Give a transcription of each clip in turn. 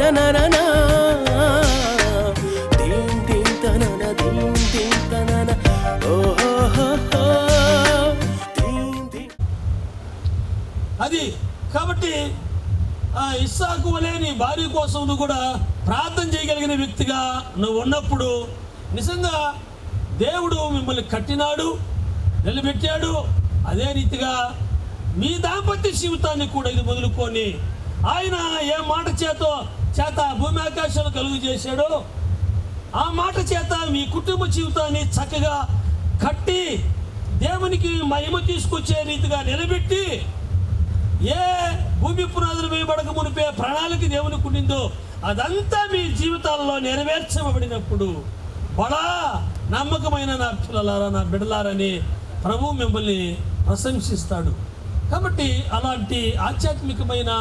తననా దీం దీం తనన దీం దీం తనన ఓహో దీం దీం. అది కాబట్టి ఇస్సాకు వలె నీ భార్య కోసం నువ్వు కూడా ప్రార్థన చేయగలిగిన వ్యక్తిగా నువ్వు ఉన్నప్పుడు నిజంగా దేవుడు మిమ్మల్ని కట్టినాడు, నిలబెట్టాడు. అదే రీతిగా మీ దాంపత్య జీవితాన్ని కూడా ఇది మొదలుకొని ఆయన ఏ మాట చేత భూమి ఆకాశాలు కలుగు చేశాడో ఆ మాట చేత మీ కుటుంబ జీవితాన్ని చక్కగా కట్టి దేవునికి మహిమ తీసుకొచ్చే రీతిగా నిలబెట్టి ఏ భూమి పునాదులు వేయబడక మునిపే ప్రణాళిక దేవునికి ఉండిందో అదంతా మీ జీవితాల్లో నెరవేర్చబడినప్పుడు బడా నమ్మకమైన నా పిల్లలారా, నా బిడ్డలారని ప్రభు మిమ్మల్ని ప్రశంసిస్తాడు. కాబట్టి అలాంటి ఆధ్యాత్మికమైన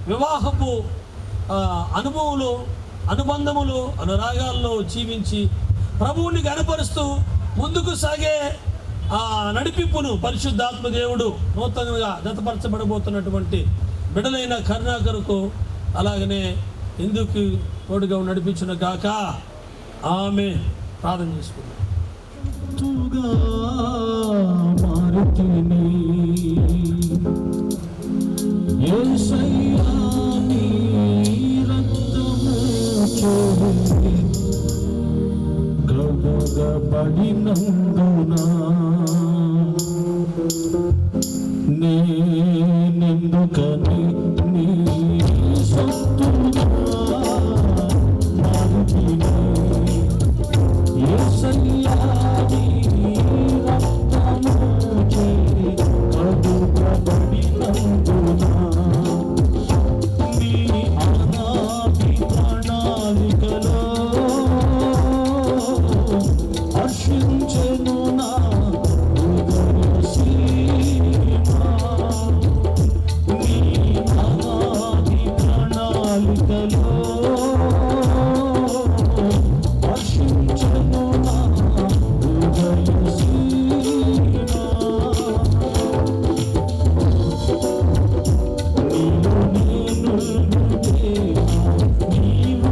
వివాహపు అనుభవములు, అనుబంధములు, అనురాగాల్లో జీవించి ప్రభువుని గణపరుస్తూ ముందుకు సాగే నడిపింపును పరిశుద్ధాత్మ దేవుడు నూతనంగా జతపరచబడబోతున్నటువంటి బిడ్డలైన కరుణాకరుకు అలాగనే ఎందుకు తోడుగా నడిపించును గాక. ఆమె ప్రార్థన చేసుకుందాం. గడుగబడినందునా నేనెందుకని నీ సొత్తుగా మారితిని యేసయ్యా నీ రక్తము చే గడుగబడినందునా నీ అనాది ప్రణాళికలో హర్షించెను నా హృదయ సీమా నీ అనాది ప్రణాళికలో హర్షించెను నా హృదయ సీమా నీలో నేను నీవు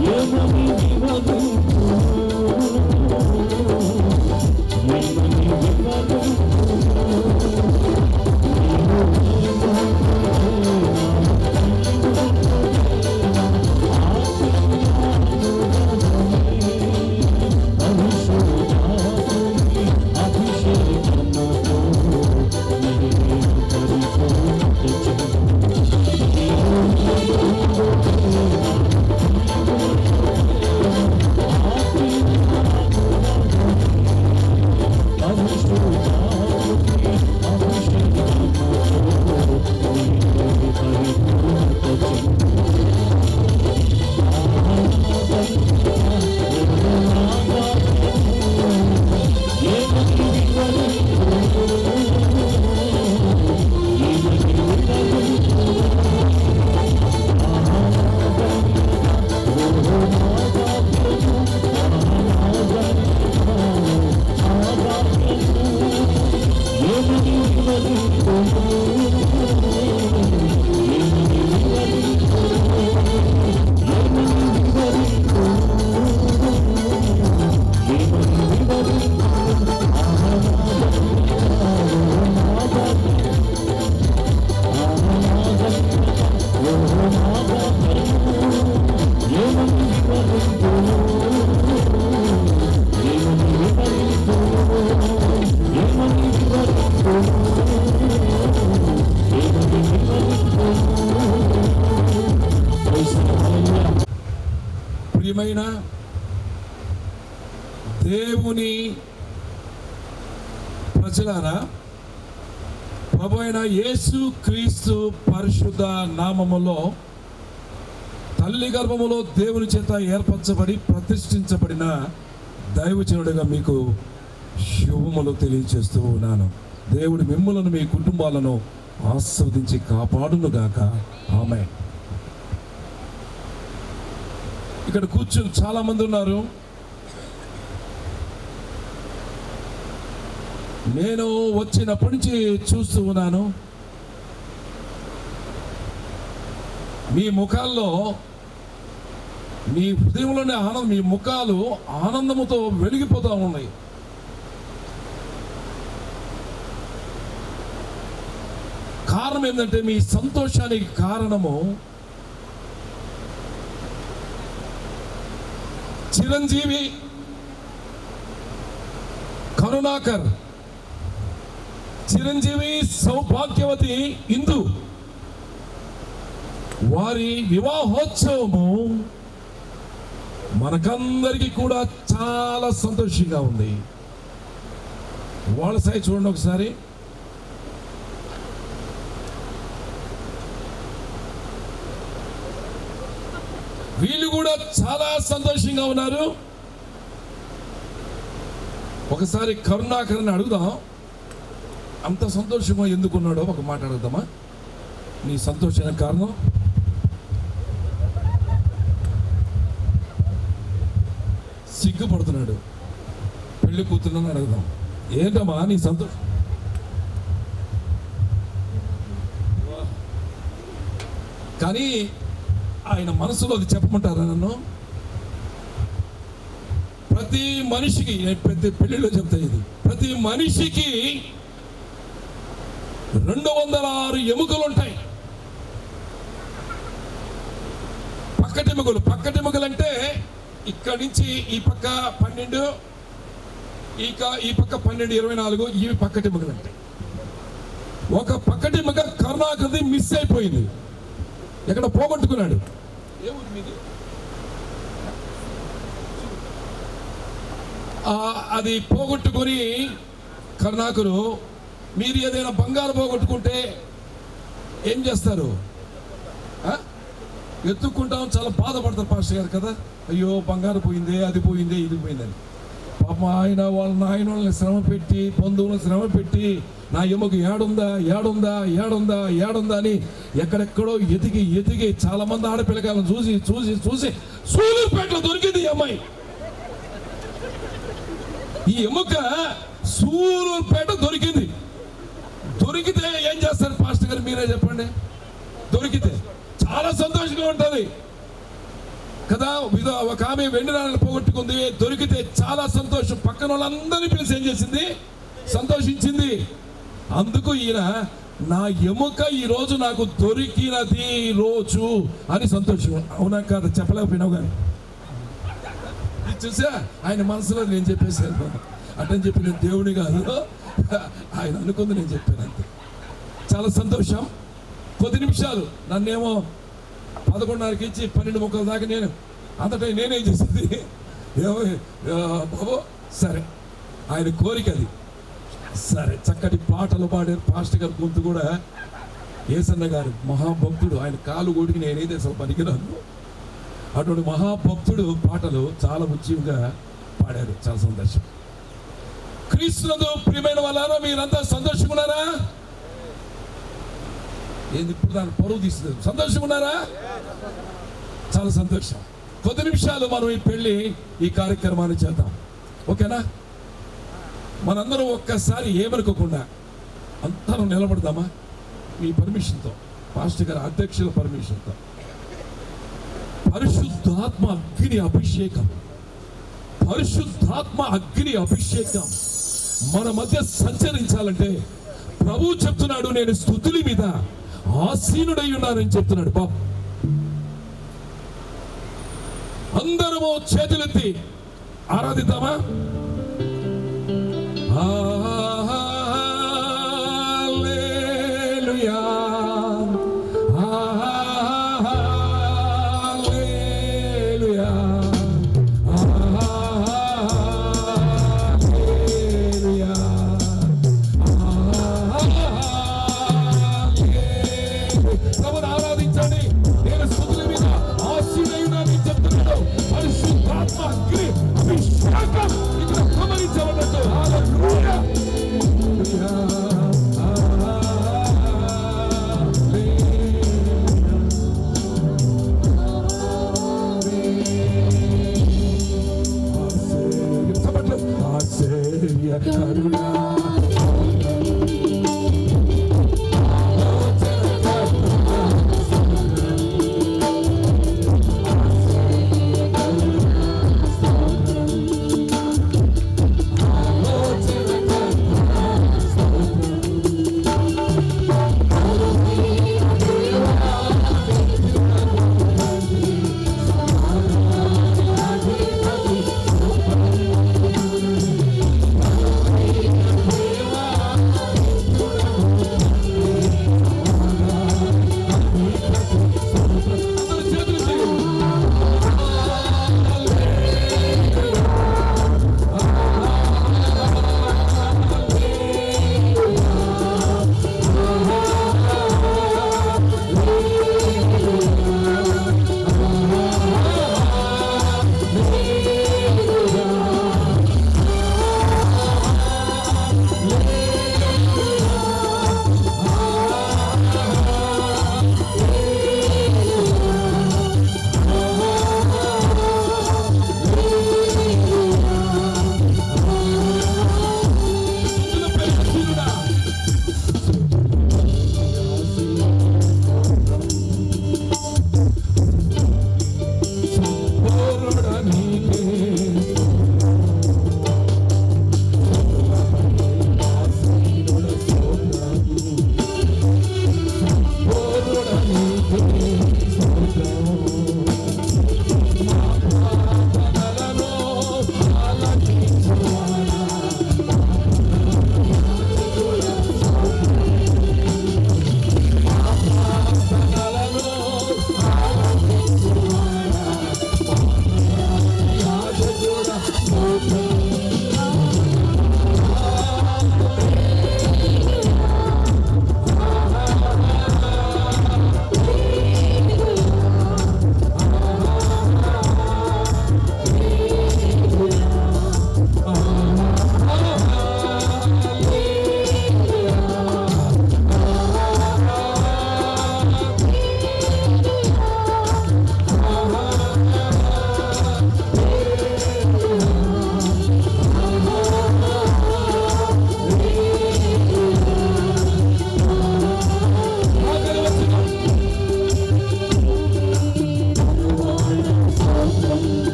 You're దేవుని ప్రజలారా, ప్రభు అయిన యేసు క్రీస్తు పరిశుద్ధ నామములో తల్లి గర్భములో దేవుని చేత ఏర్పరచబడి ప్రతిష్ఠించబడిన దైవజనుడిగా మీకు శుభములు తెలియజేస్తూ ఉన్నాను. దేవుడు మిమ్ములను మీ కుటుంబాలను ఆస్వాదించి కాపాడును గాక. ఆమేన్. ఇక్కడ కూర్చుని చాలా మంది ఉన్నారు. నేను వచ్చినప్పటి నుంచి చూస్తూ ఉన్నాను, మీ ముఖాల్లో, మీ హృదయంలోనే ఆనందం, మీ ముఖాలు ఆనందముతో వెలిగిపోతూ ఉన్నాయి. కారణం ఏంటంటే, మీ సంతోషానికి కారణము చిరంజీవి, కరుణాకర్, చిరంజీవి, సౌభాగ్యవతి ఇందు వారి వివాహోత్సవము మనకందరికీ కూడా చాలా సంతోషంగా ఉంది. వాళ్ళ సైడ్ చూడండి ఒకసారి. వీళ్ళు కూడా చాలా సంతోషంగా ఉన్నారు. ఒకసారి కరుణాకర్ని అడుగుదాం, అంత సంతోషంగా ఎందుకున్నాడో ఒక మాట అడుగుదామా? నీ సంతోషానికి కారణం? సిగ్గుపడుతున్నాడు. పెళ్లి కూతురుని అడుగుదాం, ఏంటమ్మా నీ సంతోషం? కానీ ఆయన మనసులో అది చెప్పమంటారా నన్ను? ప్రతి మనిషికి, ప్రతి పెళ్లిలో చెప్తా ఇది, ప్రతి మనిషికి 206 ఎముకలు ఉంటాయి. పక్కటెముకలు. పక్కటెముకలు అంటే ఇక్కడి నుంచి ఈ పక్క 12, ఈ పక్క 12, 24, ఇవి పక్కటెముకలు ఉంటాయి. ఒక పక్కటెముక కరుణాకర్ది మిస్ అయిపోయింది, ఎక్కడ పోగొట్టుకున్నాడు. అది పోగొట్టుకొని కరుణాకరు, మీరు ఏదైనా బంగారు పోగొట్టుకుంటే ఏం చేస్తారు? ఎత్తుక్కుంటాం, చాలా బాధపడతారు పాస్టర్ గారు కదా, అయ్యో బంగారు పోయిందే, అది పోయిందే, ఇది పోయిందని. పాప ఆయన వాళ్ళ నాయన వాళ్ళని శ్రమ పెట్టి, బంధువులను శ్రమ పెట్టి, నా ఎముక ఏడుందా ఏడుందా ఏడుందా ఏడుందా అని ఎక్కడెక్కడో ఎతికి చాలా మంది ఆడపిల్లకాయలను చూసి చూసి చూసి సూలూరుపేటలో దొరికింది ఈ అమ్మాయి. ఈ ఎముక సూలూరుపేట దొరికింది. దొరికితే ఏం చేస్తారు పాస్టర్ గారు, మీరే చెప్పండి? దొరికితే చాలా సంతోషంగా ఉంటుంది కదా. ఒక ఆమె వెండి నాణాలు పోగొట్టుకుంది, దొరికితే చాలా సంతోషం. పక్కన వాళ్ళందరినీ పిలిచి ఏం చేసింది? సంతోషించింది. అందుకు ఈయన, నా ఎముక ఈ రోజు నాకు దొరికినది రోజు అని సంతోషం. అవునా కాదు? చెప్పలేకపోయినావు కానీ చూసా, ఆయన మనసులో నేను చెప్పేసాను. అటని చెప్పి నేను దేవుని కాదు, ఆయన అనుకుంది నేను చెప్పాను అంతే. చాలా సంతోషం. కొద్ది నిమిషాలు నన్నేమో 11:30కి ఇచ్చి 12 ముక్కల దాకా నేను అంతటా నేనేం చేసింది బాబు. సరే, ఆయన కోరిక అది. సరే, చక్కటి పాటలు పాడారు. పాస్టర్ గారి గొంతు కూడా, ఏసన్న గారు మహాభక్తుడు, ఆయన కాలు కొడికి నేనైతే అసలు పనికిరాను. అటువంటి మహాభక్తుడు పాటలు చాలా ఉచితంగా పాడారు. చాలా సంతోషం. క్రీస్తునందు ప్రియమైన వాళ్ళారా, మీరంతా సంతోషంగా ఉన్నారా? ఏంది ఇప్పుడు దాన్ని పరువు తీస్తుంది? సంతోషంగా ఉన్నారా? చాలా సంతోషం. కొద్ది నిమిషాలు మనం ఈ కార్యక్రమాన్ని చేద్దాం, ఓకేనా? మనందరం ఒక్కసారి ఏమనుకోకుండా అందరం నిలబడదామా? మీ పర్మిషన్తో, పాస్టర్ గారి అధ్యక్షుల పర్మిషన్తో. పరిశుద్ధాత్మ అగ్ని అభిషేకం, పరిశుద్ధాత్మ అగ్ని అభిషేకం మన మధ్య సంచరించాలంటే ప్రభువు చెప్తున్నాడు, నేను స్తుతుల మీద ఆసీనుడై ఉన్నానని చెప్తున్నాడు. బాబు, అందరము చేతులెత్తి ఆరాధిద్దామా? హల్లెలూయా, హల్లెలూయా, హల్లెలూయా, కరుణా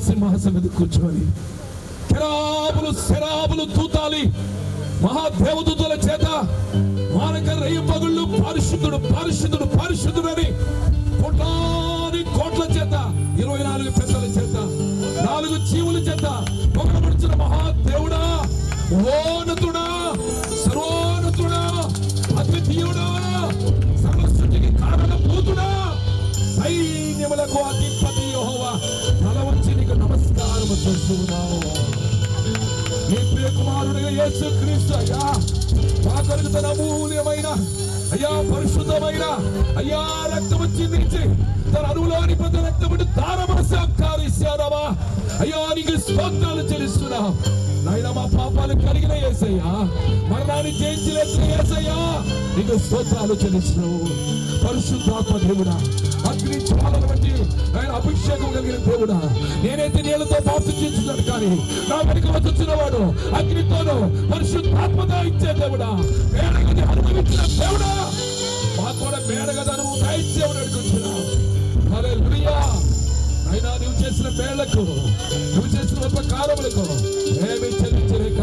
సింహాసనం మీద కూర్చొని శరాబులు తూతాలి మహాదేవదూతల చేత మానక రేయపగుళ్ళు పరిశుద్ధుడు పరిశుద్ధుడు పరిశుద్ధుడని కోట్ల చేత 24 పెద్దల చేత 4 జీవుల చేత పొగడబడుచున్న మహాదేవుడా, ఓన్నతుడా, సర్వోన్నతుడా, అద్వితీయుడా, సర్వసృష్టికి కారణభూతుడా, సైన్యములకు అధిపతి యెహోవా, తల వంచి నీకు నమస్కారం చేస్తున్నావు. నీ ప్రియ కుమారుడిగా యేసుక్రీస్తు అయ్యా మా కొరకు తన అమూల్యమైన అయ్యా పరిశుద్ధమైన అయ్యా రక్తము చిందించి తన అనులోని పెద్ద రక్తము దారమసాకారిస్తావా అయ్యా నీకు స్తోత్రాలు చెల్లిస్తున్నా. నాయన మా పాపాలు కలిగిన యేసయ్యా, మరణాన్ని జయించిన యేసయ్యా నీకు స్తోత్రాలు చెల్లిస్తున్నావు. పరిశుద్ధాత్మ దేవుడా, అగ్ని జ్వాలల బట్టి ఆయన అభిషేకం కలిగిన దేవుడా, నేనైతే నీళ్ళతో బాప్తిసం చేస్తున్నాను కానీ నా వెనుక వచ్చిన వాడు అగ్నితోనూ పరిశుద్ధాత్మతో ఇచ్చే దేవుడా, మేడగది అనుభవించిన దేవుడా, మా కూడా మేడగది అనుభవం ఇచ్చేవాడు అడుగుతున్నా. కార్యములకు నువ్వు చేసిన ఉపకారములకు ఏమి చెల్లించలేక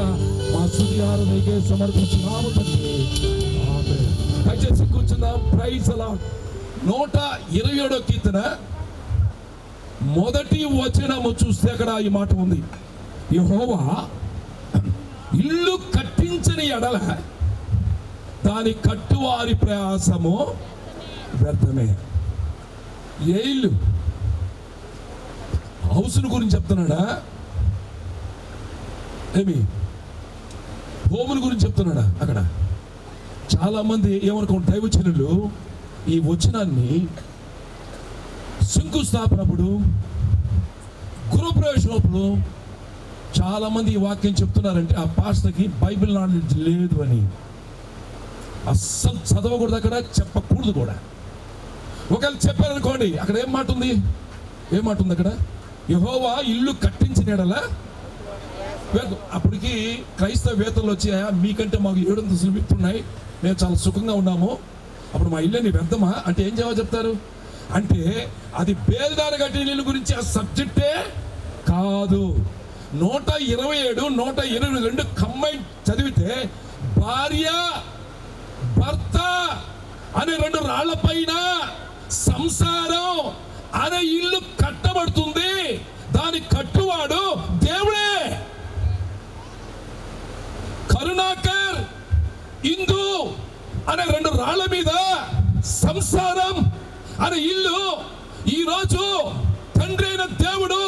మా స్తుతి ఆరాధనకే సమర్పించున్నాము తండ్రి. ఆమేన్. దయచేసి కూర్చుందాం. Praise the Lord. 127వ కీర్తన మొదటి వచనము చూస్తే అక్కడ ఈ మాట ఉంది, యెహోవా ఇల్లు కట్టించని ఎడల దాని కట్టువారి ప్రయాసము వ్యర్థమే. ఏ ఇల్లు? హౌస్ను గురించి చెప్తున్నాడా? ఏమి హోముల గురించి చెప్తున్నాడా? అక్కడ చాలా మంది ఏమనుకుంటారు, దైవజనులు ఈ వచనాన్ని శంకుస్థాపనప్పుడు, గృహప్రవేశనప్పుడు చాలా మంది ఈ వాక్యం చెప్తున్నారంటే ఆ పాస్టర్కి బైబిల్ నాలెడ్జ్ లేదు అని. అస్సలు చదవకూడదు, అక్కడ చెప్పకూడదు కూడా. ఒకవేళ చెప్పారనుకోండి, అక్కడ ఏం మాట ఉంది? ఏం మాట ఉంది అక్కడ? యెహోవా ఇల్లు కట్టించిన ఎడల. అప్పటికి క్రైస్తవ వేతలు వచ్చాయా, మీకంటే మాకు 7 అంతస్తులు మిత్రున్నాయి, మేము చాలా సుఖంగా ఉన్నాము, అప్పుడు మా ఇల్లు నీ వ్యర్థమా అంటే ఏం జవాబు చెప్తారు? అంటే అది బేల్దారు కట్టిన ఇల్లు గురించి ఆ సబ్జెక్టే కాదు. 127, 122 కంబైన్ చదివితే భార్య భర్త అనే 2 రాళ్ల పైన సంసారం అనే ఇల్లు కట్టబడుతుంది. దాని కట్టువాడు దేవుడే. కరుణాకర్, ఇందు అనే 2 రాళ్ల మీద సంసారం అనే ఇల్లు ఈరోజు తండ్రి అయిన దేవుడు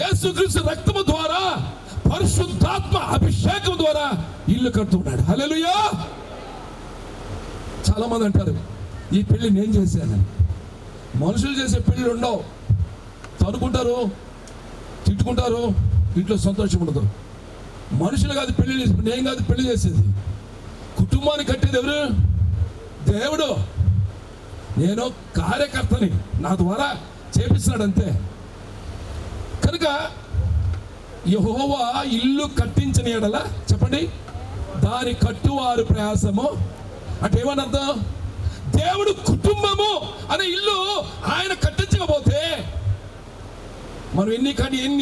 యేసుక్రీస్తు రక్తము ద్వారా, పరిశుద్ధాత్మ అభిషేకం ద్వారా ఇల్లు కడుతున్నాడు. హల్లెలూయా. చాలా మంది అంటారు ఈ పెళ్లి నేను చేశానని. మనుషులు చేసే పెళ్లి ఉండవు. తనుకుంటారు, తిట్టుకుంటారు, ఇంట్లో సంతోషం ఉండదు. మనుషులు కాదు పెళ్లి చేసి, నేను కాదు పెళ్లి చేసేది. కుటుంబాన్ని కట్టేది ఎవరు? దేవుడు. నేను కార్యకర్తని, నా ద్వారా చేపిస్తున్నాడు అంతే. కనుక యెహోవా ఇల్లు కట్టించని ఎడల, చెప్పండి, దాని కట్టువారు ప్రయాసము అంటే ఏమని అర్థం? దేవుడు కుటుంబము అనే ఇల్లు ఆయన కట్టించకపోతే మనం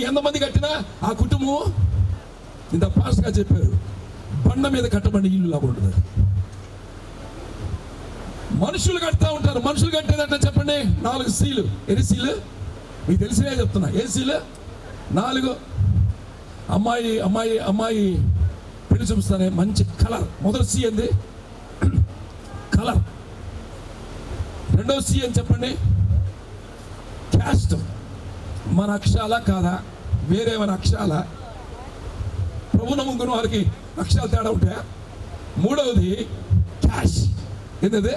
ఎంతమంది కట్టినా ఆ కుటుంబం ఇంత ఫాస్ట్గా చెప్పారు, బండ మీద కట్టబడి ఇల్లు లాగా ఉంటుంది. మనుషులు కడతా ఉంటారు. మనుషులు కట్టేదంటే చెప్పండి 4 సీలు. ఎన్ని సీలు మీకు తెలిసినే చెప్తున్నా. ఏ సీలు? 4. అమ్మాయి అమ్మాయి అమ్మాయి పెళ్లి చూపిస్తానే మంచి కలర్. మొదటి సి ఏంది? కలర్. రెండవ సి అని చెప్పండి, క్యాస్ట్. మన అక్షరాలా కాదా? వేరే మన అక్షరాలా? ప్రభు నమ్ముకున్న వారికి అక్షరాలు తేడా ఉంటాయా? మూడవది క్యాష్. ఏంటది?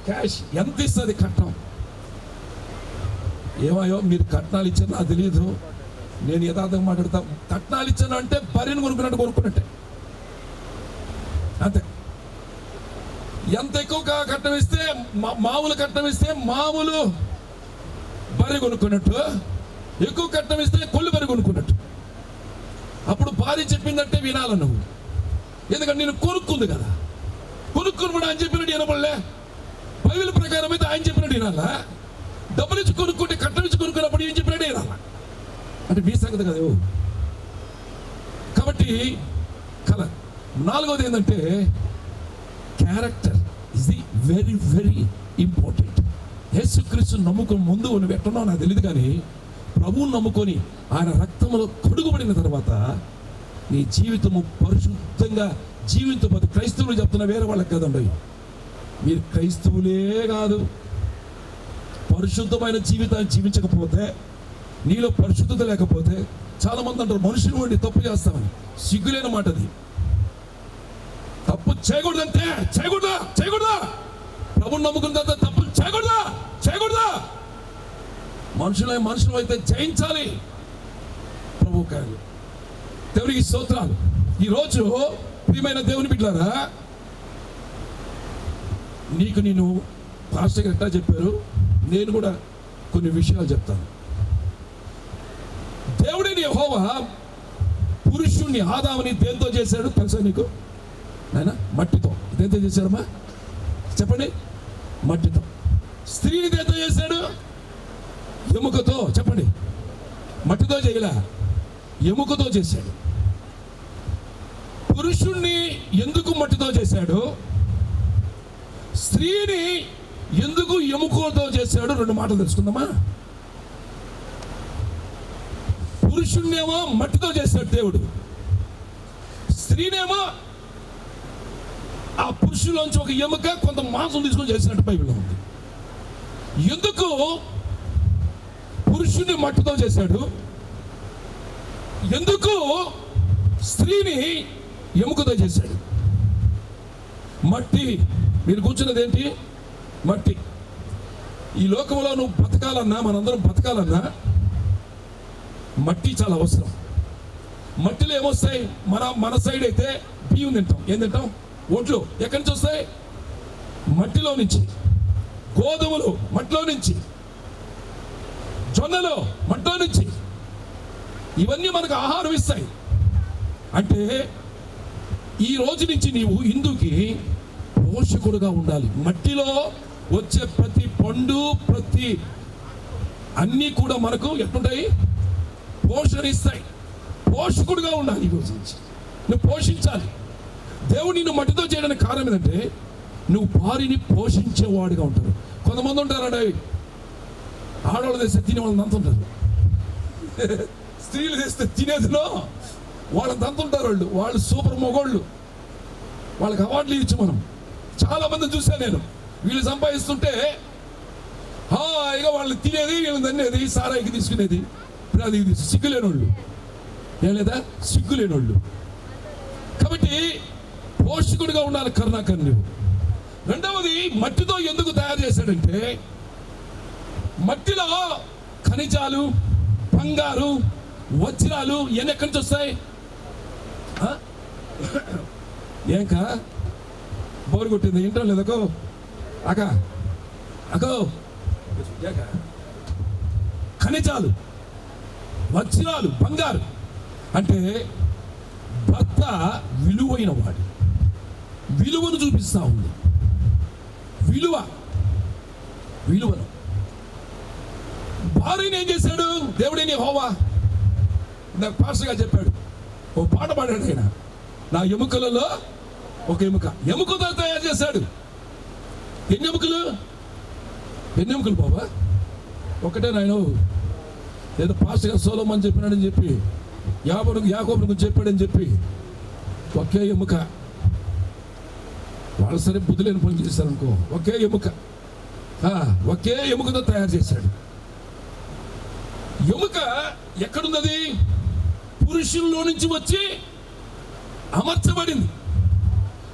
క్యాష్. ఎంత ఇస్తుంది కట్నం? ఏమయ్యో మీరు కట్నాలు ఇచ్చారు నాకు తెలియదు, నేను యథార్థంగా మాట్లాడతా. కట్నాలు ఇచ్చాను అంటే భార్యను కొనుక్కున్నట్టే అంతే. ఎంత ఎక్కువ కట్నం ఇస్తే, మామూలు కట్నం ఇస్తే మామూలు భార్య కొనుక్కున్నట్టు, ఎక్కువ కట్నం ఇస్తే కొల్లు భార్య కొనుక్కున్నట్టు. అప్పుడు భార్య చెప్పిందంటే వినాలి నువ్వు, ఎందుకంటే నేను కొనుక్కుంది కదా. కొనుక్కుని కూడా ఆయన చెప్పినట్టు వినపడలే. బైబిల్ ప్రకారం అయితే ఆయన చెప్పినట్టు వినాలా? డబ్బులు ఇచ్చి కొనుక్కుంటే, కట్నం ఇచ్చి కొనుక్కున్నప్పుడు ఏం చెప్పినట్టే వినాలా? అంటే మీ సంగతి కదా. కాబట్టి కలర్. 4వది ఏంటంటే character is the very very important. యేసుక్రీస్తు నమ్ముకొని ముందు నువ్వు ఎట్టున్నావు నాకు తెలియదు, కానీ ప్రభువుని నమ్ముకొని ఆయన రక్తంలో కడుగుబడిన తర్వాత నీ జీవితము పరిశుద్ధంగా జీవించబోతు. క్రైస్తవులు చెప్తున్నా, వేరే వాళ్ళకి కదండి. మీరు క్రైస్తవులే కాదు, పరిశుద్ధమైన జీవితాన్ని జీవించకపోతే, నీలో పరిశుద్ధత లేకపోతే, చాలా మంది అంటారు మనుషులు వండి తప్పు చేస్తామని. సిగ్గులేని మాట అది. తప్పు చేయకూడదంటే చేయకూడదా? ప్రభుని నమ్ముకున్న తర్వాత తప్పు చేయకూడదా? మనుషులు అయితే జయించాలి. ప్రభు కార్యం. దేవునికి స్తోత్రాలు. ఈరోజు ప్రియమైన దేవుని బిడ్డలారా, నీకు నేను పాస్టర్ ఎట్లా చెప్పారు, నేను కూడా కొన్ని విషయాలు చెప్తాను. దేవుడిని యెహోవా పురుషుణ్ణి ఆదాముని దేంతో చేశాడు తెలుసా నీకు? ఆయన మట్టితో. దేంతో చేశాడమ్మా చెప్పండి? మట్టితో. స్త్రీని దేంతో చేశాడు? ఎముకతో. చెప్పండి. మట్టితో చేయలే, ఎముకతో చేశాడు. పురుషుణ్ణి ఎందుకు మట్టితో చేశాడు, స్త్రీని ఎందుకు ఎముకతో చేశాడు? 2 మాటలు తెలుసుకుందామా. పురుషుణ్ణేమో మట్టితో చేశాడు దేవుడు, స్త్రీనేమో ఆ పురుషులోంచి ఒక ఎముక కొంత మాంసం తీసుకొని చేసినట్టు బైబిల్లో ఉంది. ఎందుకు పురుషుని మట్టితో చేశాడు, ఎందుకు స్త్రీని ఎముకతో చేశాడు? మట్టి, మీరు కూర్చున్నది ఏంటి? మట్టి. ఈ లోకంలో నువ్వు బతకాలన్నా, మనందరం బతకాలన్నా మట్టి చాలా అవసరం. మట్టిలో ఏమొస్తాయి? మన సైడ్ అయితే బియ్యం తింటాం. ఏం తింటాం? ఓట్లు. ఎక్కడి నుంచి వస్తాయి? మట్టిలో నుంచి. గోధుమలు మట్టిలో నుంచి, జొన్నలు మట్టిలో నుంచి. ఇవన్నీ మనకు ఆహారం ఇస్తాయి. అంటే ఈ రోజు నుంచి నీవు హిందూకి పోషకుడుగా ఉండాలి. మట్టిలో వచ్చే ప్రతి పండు, ప్రతి అన్నీ కూడా మనకు ఎట్లుంటాయి? పోషణ ఇస్తాయి. పోషకుడుగా ఉండాలి. ఈ రోజు నుంచి నువ్వు పోషించాలి. దేవుడు నిన్ను మట్టితో చేయడానికి కారణం ఏంటంటే నువ్వు భార్యని పోషించేవాడుగా ఉంటారు. కొంతమంది ఉంటారండి, ఆడవాళ్ళు తెస్తే తినే వాళ్ళని అంతుంటారు, స్త్రీలు తెస్తే తినేదిలో వాళ్ళని అంతుంటారు. వాళ్ళు సూపర్ మొగోళ్ళు, వాళ్ళకి అవార్డులు ఇచ్చి మనం చాలా మంది చూసాను నేను. వీళ్ళు సంపాదిస్తుంటే హాయిగా వాళ్ళు తినేది, వీళ్ళని తన్నేది, సారాయికి తీసుకునేది, ప్రాదికి తీసుకు సిగ్గులేనోళ్ళు. ఏం లేదా? సిగ్గులేనోళ్ళు. కాబట్టి పోషకుడిగా ఉండాలి కరుణాకర్ నువ్వు. రెండవది, మట్టితో ఎందుకు తయారు చేశాడంటే మట్టిలో ఖనిజాలు, బంగారు, వజ్రాలు ఇవన్నీ ఎక్కడి నుంచి వస్తాయి? ఏంకా బోరు కొట్టింది, ఇంట్లో లేదకో అకో ఖనిజాలు, వజ్రాలు, బంగారు అంటే భర్త విలువైన వాడు, విలువను చూపిస్తా ఉంది. విలువను భార్యని ఏం చేశాడు దేవుడిని? యెహోవా నాకు పాస్టర్గా చెప్పాడు, ఓ పాట పాడాడు ఆయన, నా ఎముకలలో ఒక ఎముకతో తయారు చేశాడు. ఎన్ని ఎముకలు బాబా? ఒకటే నాయన. ఏదో పాస్టర్గా సొలొమోను చెప్పినాడని చెప్పి, యాకోబు గురించి చెప్పాడని చెప్పి ఒకే ఎముక. వాళ్ళు సరే బుద్ధి లేని పని చేశారనుకో. ఒకే ఎముకతో తయారు చేశాడు. ఎముక ఎక్కడున్నది? పురుషుల్లో నుంచి వచ్చి అమర్చబడింది.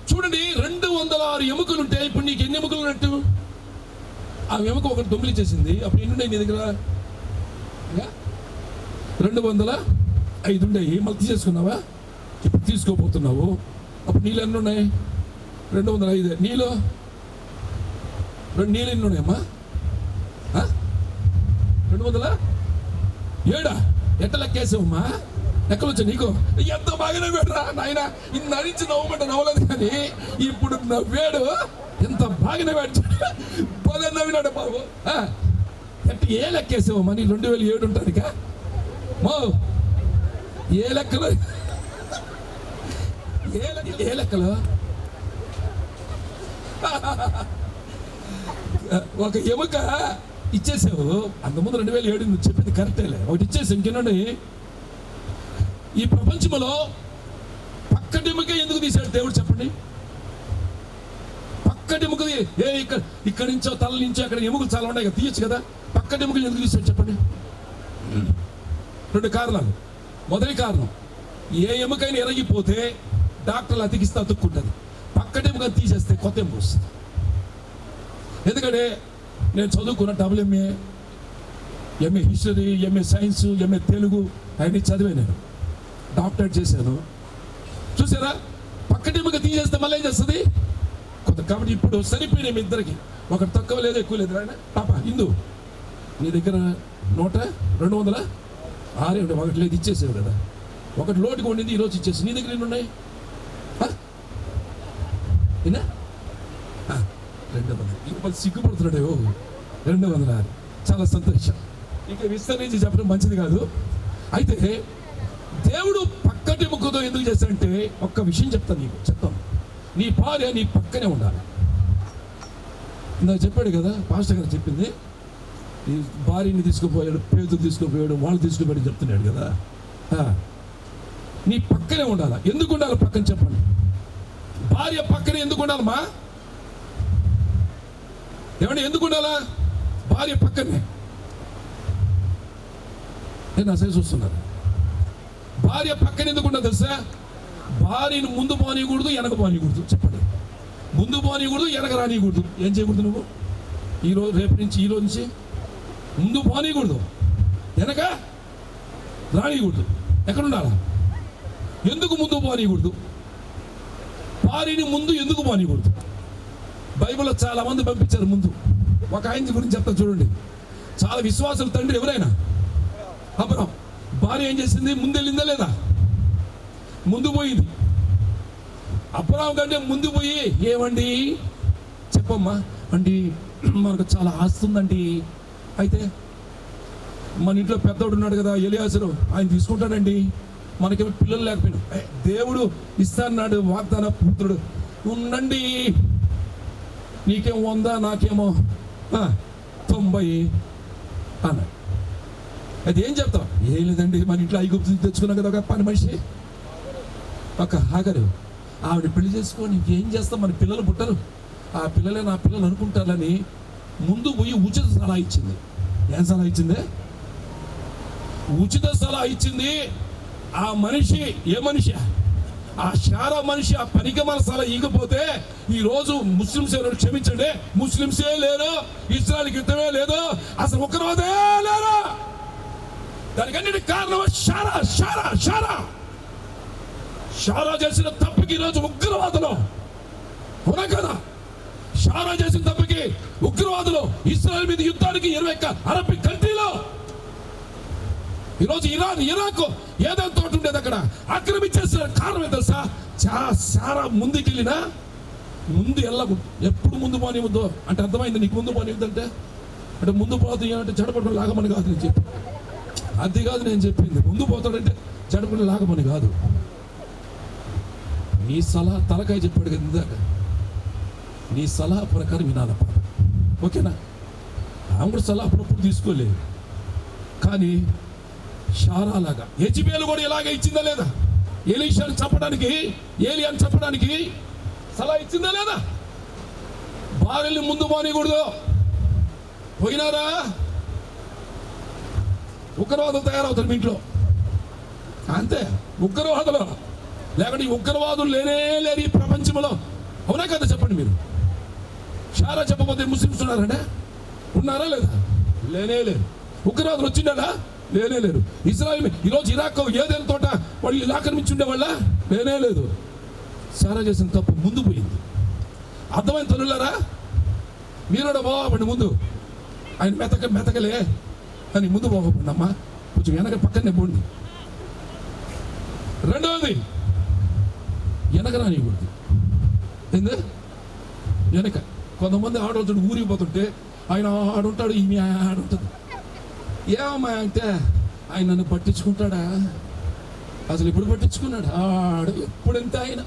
చూడండి, 206 ఎముకలు ఉంటాయి. ఇప్పుడు నీకు ఎన్ని ఎముకలు ఉన్నట్టు? ఆ ఎముక ఒకటి దొంగిలించేసింది. అప్పుడు ఎన్ని ఉన్నాయి నీ దగ్గర? 205 ఉన్నాయి. మళ్ళీ తీసేసుకున్నావా? ఇప్పుడు తీసుకోబోతున్నావు. అప్పుడు నీళ్ళు ఎన్ని ఉన్నాయి? 205. నీళ్ళు ఎన్ని ఉన్నాయమ్మా? 207. ఎట్ట లెక్కేసావమ్మా? ఎక్కడ వచ్చా నీకు? ఎంత బాగానే వేడురా నాయన. ఇన్ని నరించి నవ్వమంటే నవ్వలేదు, కానీ ఇప్పుడు నవ్వాడు. ఎంత బాగానే వేడు. 10 నవ్వినాడు బాబు. ఎట్ట ఏ లెక్కేసావమ్మా? నీ 2007 ఉంటానిక మో? ఏ లెక్కలు? ఏ లెక్కలు? ఒక ఎముక ఇచ్చేసావు. అంతకుముందు 2007 నువ్వు చెప్పింది కరెక్టేలే. ఒకటి ఇచ్చేసి ఇంకేనండి. ఈ ప్రపంచంలో పక్కటి ఎముక ఎందుకు తీశాడు దేవుడు చెప్పండి? పక్కటి ఎముక ఇక్కడి నుంచో తల నుంచో అక్కడ ఎముకలు చాలా ఉన్నాయి కదా, తీయచ్చు కదా. పక్కటి ఎముకలు ఎందుకు తీశాడు చెప్పండి? 2 కారణాలు. మొదటి కారణం, ఏ ఎముకైనా ఎరగిపోతే డాక్టర్లు అతుక్కుంటుంది. పక్కటి ఎముక తీసేస్తే కొత్త ఎముక వస్తుంది. ఎందుకంటే నేను చదువుకున్న WMA, MA history, MA science, MA Telugu అవన్నీ చదివే. నేను డాక్టరేట్ చేశాను. చూసారా? పక్కటి ఎముక తీసేస్తే మళ్ళీ ఏం చేస్తుంది? కొత్త. కాబట్టి ఇప్పుడు సరిపోయినాయి మీ ఇద్దరికి. ఒకటి తక్కువ లేదు, ఎక్కువ లేదు. ఆయన పాప హిందూ, నీ దగ్గర 206 ఒకటి లేదు, ఇచ్చేసావు కదా. ఒకటి లోటుగా ఉండింది, ఈరోజు ఇచ్చేసి. నీ దగ్గర ఎన్ని ఉన్నాయి? 200. ఇంకా సిగ్గుపడుతున్నాడు. 206. చాలా సంతోషం. ఇక విస్తరించి చెప్పడం మంచిది కాదు. అయితే దేవుడు పక్కటి ముక్కుతో ఎందుకు చేశాడంటే ఒక్క విషయం చెప్తాను, నీకు చెప్తాను. నీ భార్య నీ పక్కనే ఉండాలి. నాకు చెప్పాడు కదా పాస్టర్ గారు చెప్పింది, ఈ భార్యని తీసుకుపోయాడు, పేదలు తీసుకుపోయాడు, వాళ్ళు తీసుకుపోయాడు చెప్తున్నాడు కదా. నీ పక్కనే ఉండాలా. ఎందుకు ఉండాలి పక్కన చెప్పండి? భార్య పక్కనే ఎందుకు ఉండాలమ్మా? ఏమంటే ఎందుకు ఉండాలా భార్య పక్కనే? నేను అసలు చూస్తున్నారు. భార్య పక్కన ఎందుకు ఉండదు తెలుసా? భార్యను ముందు పోనీయకూడదు, వెనక పోనీయకూడదు. చెప్పండి, ముందు పోనీయకూడదు, వెనక రానియకూడదు. ఏం చేయకూడదు నువ్వు? ఈరోజు రేపు నుంచి, ఈరోజు నుంచి ముందు పోనీయకూడదు, వెనక రానియకూడదు. ఎక్కడ ఉండాలా? ఎందుకు ముందు పోనీయకూడదు? భార్యని ముందు ఎందుకు పోనీయకూడదు? బైబిల్లో చాలా మంది పంపించారు ముందు. ఒక ఆయన గురించి చెప్తా చూడండి. చాలా విశ్వాసుల తండ్రి ఎవరైనా అబ్రహాం. భార్య ఏం చేసింది? ముందు వెళ్ళిందా లేదా? ముందు పోయింది. అబ్రహాం కంటే ముందు పోయి, ఏమండి చెప్పమ్మా అండి, మనకు చాలా ఆస్తి ఉందండి, అయితే మన ఇంట్లో పెద్దోడు ఉన్నాడు కదా ఎలియాజరు, ఆయన తీసుకుంటాడండి, మనకేమో పిల్లలు లేకపోయినా దేవుడు ఇస్తాన్నాడు వాగ్దాన పుత్రుడు, ఉండండి, నీకేం 100 నాకేమో 90 అన్నాడు. అది ఏం చెప్తాం? ఏం లేదండి, మన ఇంట్లో ఐగుప్తు తెచ్చుకున్నాం కదా ఒక పని మనిషి, ఒక హాగరు, ఆవిడ పెళ్లి చేసుకొని ఇంకేం చేస్తాం, మన పిల్లలు పుట్టరు, ఆ పిల్లలే నా పిల్లలు అనుకుంటారని ముందు పోయి ఉచిత సలహా ఇచ్చింది. ఏం సలహా ఇచ్చింది? ఉచిత సలహా ఇచ్చింది. ఆ మనిషి ఏ మనిషి? ఆ శారా మనిషి ఆ పనికిమాల సలహా ఇకపోతే ఈరోజు ముస్లింస్ ఎవరు? క్షమించండి, ముస్లింసే లేరు, ఇస్రాయల్ యుద్ధమే లేదు, అసలు ఉగ్రవాదే లేరు. దానికన్నిటి కారణం శారా. శారా శారా శారా చేసిన తప్పుకి ఈరోజు ఉగ్రవాదులు, అవునా కదా? శారా చేసిన తప్పుకి ఉగ్రవాదులు ఇస్రాయల్ మీద యుద్ధానికి 20 అరబ్ కంట్రీలో, ఈరోజు ఇరాన్, ఇరాక్ ఏదో తోట ఉండేది అక్కడ ఆక్రమించేసిన కారణం ఏంటో తెలుసా? శారా ముందుకెళ్ళినా ముందు వెళ్ళకూడదు. ఎప్పుడు ముందు పోనివద్దు అంటే అర్థమైంది నీకు? ముందు పోనివద్దంటే అంటే ముందు పోతుంది అంటే చెడపడం లాగమని కాదు నేను చెప్పి, అది కాదు నేను చెప్పింది. ముందు పోతాడంటే చెడపడం లాగమని కాదు. నీ సలహా తలకాయ చెప్పాడు కదా ఇందాక, నీ సలహా ప్రకారం వినాల, ఓకేనా? ఆమె కూడా సలహా అప్పుడప్పుడు తీసుకోలేదు. కానీ శారా లాగా యెజబెలు కూడా ఇలాగే ఇచ్చిందా లేదా? ఎలీషాని చంపడానికి, ఏలియాని చంపడానికి సలహా ఇచ్చిందా లేదా? భార్యని ముందు పోనీకూడదు. పోయినారా ఉగ్రవాదులు తయారవుతారు మీ ఇంట్లో, అంతే. ఉగ్రవాదులు లేకపోతే ఈ ఉగ్రవాదులు లేనే లేరు ఈ ప్రపంచంలో, అవునా కదా? చెప్పండి మీరు. శారా చెప్పకపోతే ముస్లిమ్స్ ఉన్నారంటే ఉన్నారా లేదా? లేనే లేరు. ఉగ్రవాదులు వచ్చిండా? లేనే లేరు. ఇజ్రాయిల్ ఈరోజు ఇరాక్ ఏదైనా తోట వాళ్ళు ఆక్రమించి ఉండేవాళ్ళ? లేనే లేదు. శారా చేసిన తప్పు ముందు పోయింది. అర్థమైన తల్లులారా, మీరు కూడా పోవండి ముందు. ఆయన మెతకలే అని ముందు పోకపోండి అమ్మా, కొంచెం వెనక పక్కనే పోండి. రెండవది వెనక రానివ్వకూడదు. ఏంది వెనక? కొంతమంది ఆడవుతాడు ఊరికి పోతుంటే ఆయన ఆడుంటాడు, ఈమె ఆడుంటుంది. ఏమమ్మా అంటే ఆయన నన్ను పట్టించుకుంటాడా? అసలు ఎప్పుడు పట్టించుకున్నాడు? ఆడు ఎప్పుడంతే ఆయన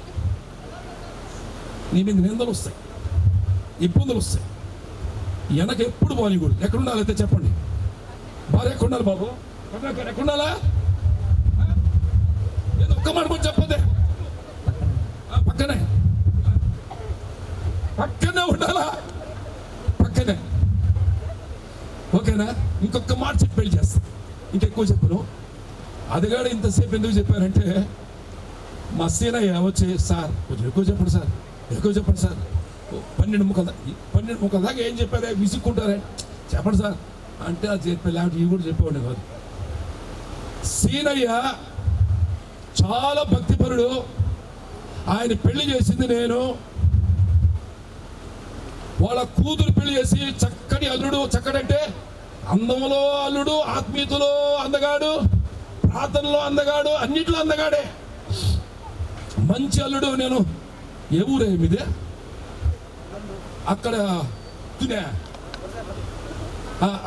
నీ మీద నిందలు వస్తాయి, ఇబ్బందులు వస్తాయి. వెనక ఎప్పుడు పోనీకూడదు. ఎక్కడుండాలైతే చెప్పండి. భార్య ఎక్కడుండాలి బాబు? ఎక్కడుండాలా? ఏదో ఒక్క మాట కూడా చెప్పదే. పక్కనే పక్కనే ఉండాలా? పక్కనే, ఓకేనా? ఇంకొక మాట చెప్పి పెళ్లి చేస్తా, ఇంకెక్కువ చెప్పను. అదిగాడు ఇంతసేపు ఎందుకు చెప్పారంటే మా సీనయ్య వచ్చి, సార్ కొంచెం ఎక్కువ చెప్పండి సార్, ఎక్కువ చెప్పండి సార్, 12 ముక్కల దాకా ఏం చెప్పారే విసుక్కుంటారే, చెప్పండి సార్ అంటే అది చెప్పే, లేకపోతే ఇవి కూడా చెప్పేవాడిని కాదు. సీనయ్య చాలా భక్తిపరుడు. ఆయన పెళ్లి చేసింది నేను. వాళ్ళ కూతురు పెళ్లి చేసి చక్కటి అల్లుడు, చక్కడంటే అందములో అల్లుడు, ఆత్మీయతలో అందగాడు, ప్రార్థనలో అందగాడు, అన్నిట్లో అందగాడే, మంచి అల్లుడు. నేను ఏ ఊరే మీదే? అక్కడ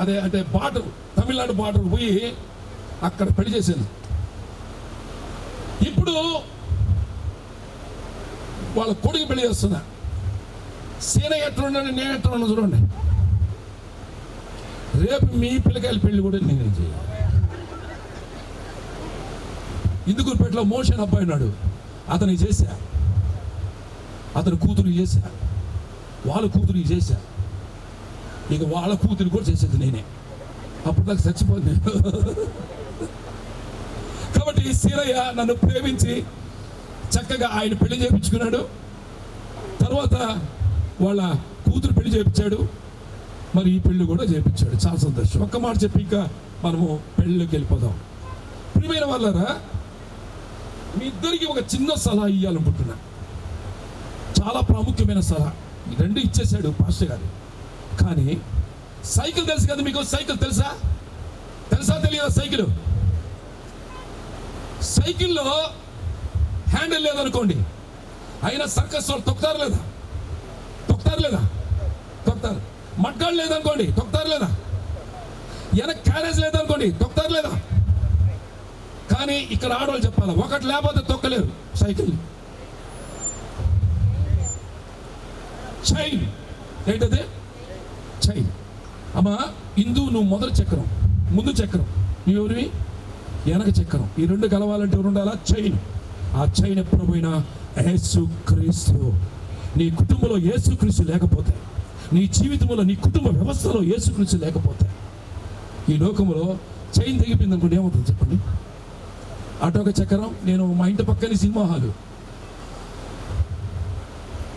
అదే అంటే బార్డర్, తమిళనాడు బార్డర్ పోయి అక్కడ పెళ్లి చేశాను. ఇప్పుడు వాళ్ళ కొడుకు పెళ్లి చేస్తున్నా. సీనయ్య ఎట్లా ఉన్నాడు, నేను ఎట్లా ఉన్నా చూడండి. రేపు మీ పిల్లకాయల పెళ్లి కూడా నేను చేయాలి. ఇందుకూరుపేటలో మోషన్ అబ్బాయి ఉన్నాడు, అతనికి చేశా. అతని కూతురు చేశా, వాళ్ళ కూతురు చేశా. ఇక వాళ్ళ కూతురు కూడా చేసేది నేనే. అప్పుడు దాకా చచ్చిపోయింది. కాబట్టి సీనయ్య నన్ను ప్రేమించి చక్కగా ఆయన పెళ్లి చేయించుకున్నాడు. తర్వాత వాళ్ళ కూతురు పెళ్లి చేయించాడు. మరి ఈ పెళ్లి కూడా చేయించాడు. చాలా సంతోషం. ఒక్క మాట చెప్పి ఇంకా మనము పెళ్ళిలోకి వెళ్ళిపోదాం. ప్రియమైన వాళ్ళరా, మీ ఇద్దరికి ఒక చిన్న సలహా ఇవ్వాలనుకుంటున్నా. చాలా ప్రాముఖ్యమైన సలహా. రెండు ఇచ్చేసాడు పాస్టర్ గారు. కానీ సైకిల్ తెలుసు కదా మీకు? సైకిల్ తెలుసా తెలియదా? సైకిల్లో హ్యాండిల్ లేదనుకోండి, అయినా సర్కస్ వాళ్ళు తొక్కుతారు లేదా? తొక్కుతారు. మడ్గాళ్ళు లేదనుకోండి, తొక్కుతారు లేదా? వెనక క్యారేజ్ లేదనుకోండి, తొక్కుతారు లేదా? కానీ ఇక్కడ ఆడవాళ్ళు చెప్పాలి, ఒకటి లేకపోతే తొక్కలేరు సైకిల్. చైన్. ఏంటది? చైన్. అమ్మా ఇందు, నువ్వు మొదటి చక్రం, ముందు చక్రం. నువ్వు ఎవరివి? వెనక చక్రం. ఈ రెండు కలవాలంటే ఎవరు ఉండాలా? చైన్. ఆ చైన్ ఎప్పుడు పోయినా యేసుక్రీస్తు. నీ కుటుంబంలో యేసుక్రీస్తు లేకపోతే, నీ జీవితంలో, నీ కుటుంబ వ్యవస్థలో యేసుక్రీస్తు లేకపోతే, ఈ లోకంలో చైన్ తెగిపోయింది అనుకోండి, ఏమవుతుంది చెప్పండి? అటొక చక్రం. నేను మా ఇంటి పక్కనే సినిమా హాలు.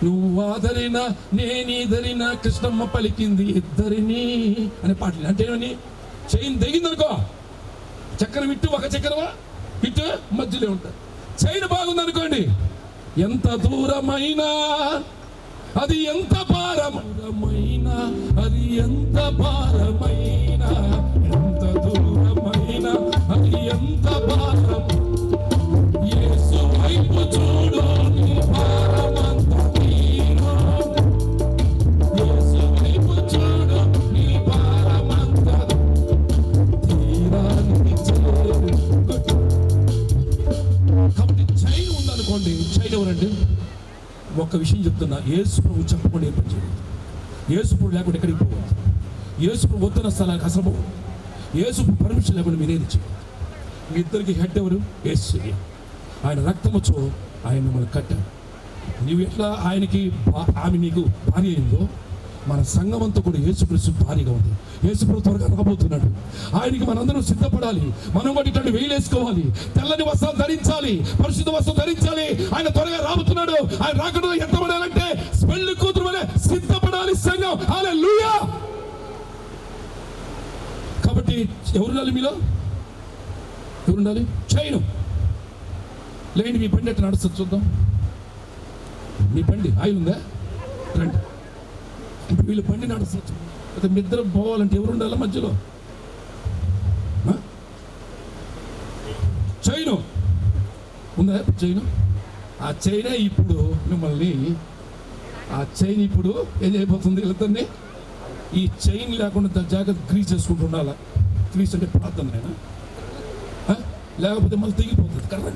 నువ్వు ఆదరినా నేనీదరినా కృష్ణమ్మ పలికింది ఇద్దరిని అనే పాటలు. అంటే ఏమని? చైన్ తెగిందనుకో, చక్రం ఇటు ఒక చక్రమా ఇటు మధ్యలో ఉంటుంది. చైన్ బాగుందనుకోండి, ఎంత దూరమైనా అది ఎంత భారమైనా, అది ఎంత భారమైనా, ఎంత దూరమైనా అది ఎంత భారం. యేసు వైపు చూడు, నీ భారమంతా తీరు. యేసు వైపు చూడు, నీ భారమంతా తీరానికి చేరు. కాబట్టి చైన్ ఉందనుకోండి, చైన్ ఎవరండి? ఒక్క విషయం చెప్తున్నా, యేసు ప్రభు చెప్పకుండా ఏ పని చేయలేదు. యేసు ప్రభు లేకుండా ఎక్కడికి పోవద్దు. యేసు ప్రభు వస్తున్న స్థలానికి అసలు పోవద్దు. యేసు పర్మిషన్ లేకుండా మీరేది చేయదు. మీ ఇద్దరికి హెడ్ ఎవరు? యేసు. ఆయన రక్తముతో ఆయన మిమ్మల్ని కట్టారు. నీవు ఎట్లా ఆయనకి ఆమె నీకు భార్య అయిందో, మన సంఘమంతా కూడా యేసుక్రీస్తు భార్యగా ఉంది. యేసుప్రభు త్వరగా రాబోతున్నాడు. ఆయనకి మనందరం సిద్ధపడాలి. మనం కూడా ఇట్లాంటి వేలేసుకోవాలి, తెల్లని వస్త్రాలు ధరించాలి, పరిశుద్ధ వస్త్రం ధరించాలి. ఆయన త్వరగా రాబోతున్నాడు. ఆయన రాకడలో ఎంతపడాలంటే పెళ్లి కూతురు వలె సిద్ధపడాలి సంఘం. హల్లెలూయా. కాబట్టి ఎవరుండాలి మీలో? ఎవరుండాలి? చైను లేండి. మీ బండి ఎట్లా నడుస్తుంది చూద్దాం. మీ బండి ఆయిల్ ఉందా? రండి. ఇప్పుడు వీళ్ళు బండి నడుస్తుంది. అయితే మీ ఇద్దరు పోవాలంటే ఎవరు ఉండాలి మధ్యలో? చైను ఉందా? చైను. ఆ చైనే ఇప్పుడు మిమ్మల్ని, ఆ చైన్ ఇప్పుడు ఏం చేయబోతుంది వీళ్ళిద్దరిని? ఈ చైన్ లేకుండా జాగ్రత్త గ్రీస్ చేసుకుంటూ ఉండాలి. గ్రీస్ అంటే ప్రార్థన అయినా, లేకపోతే మళ్ళీ తెగిపోతుంది. కర్రం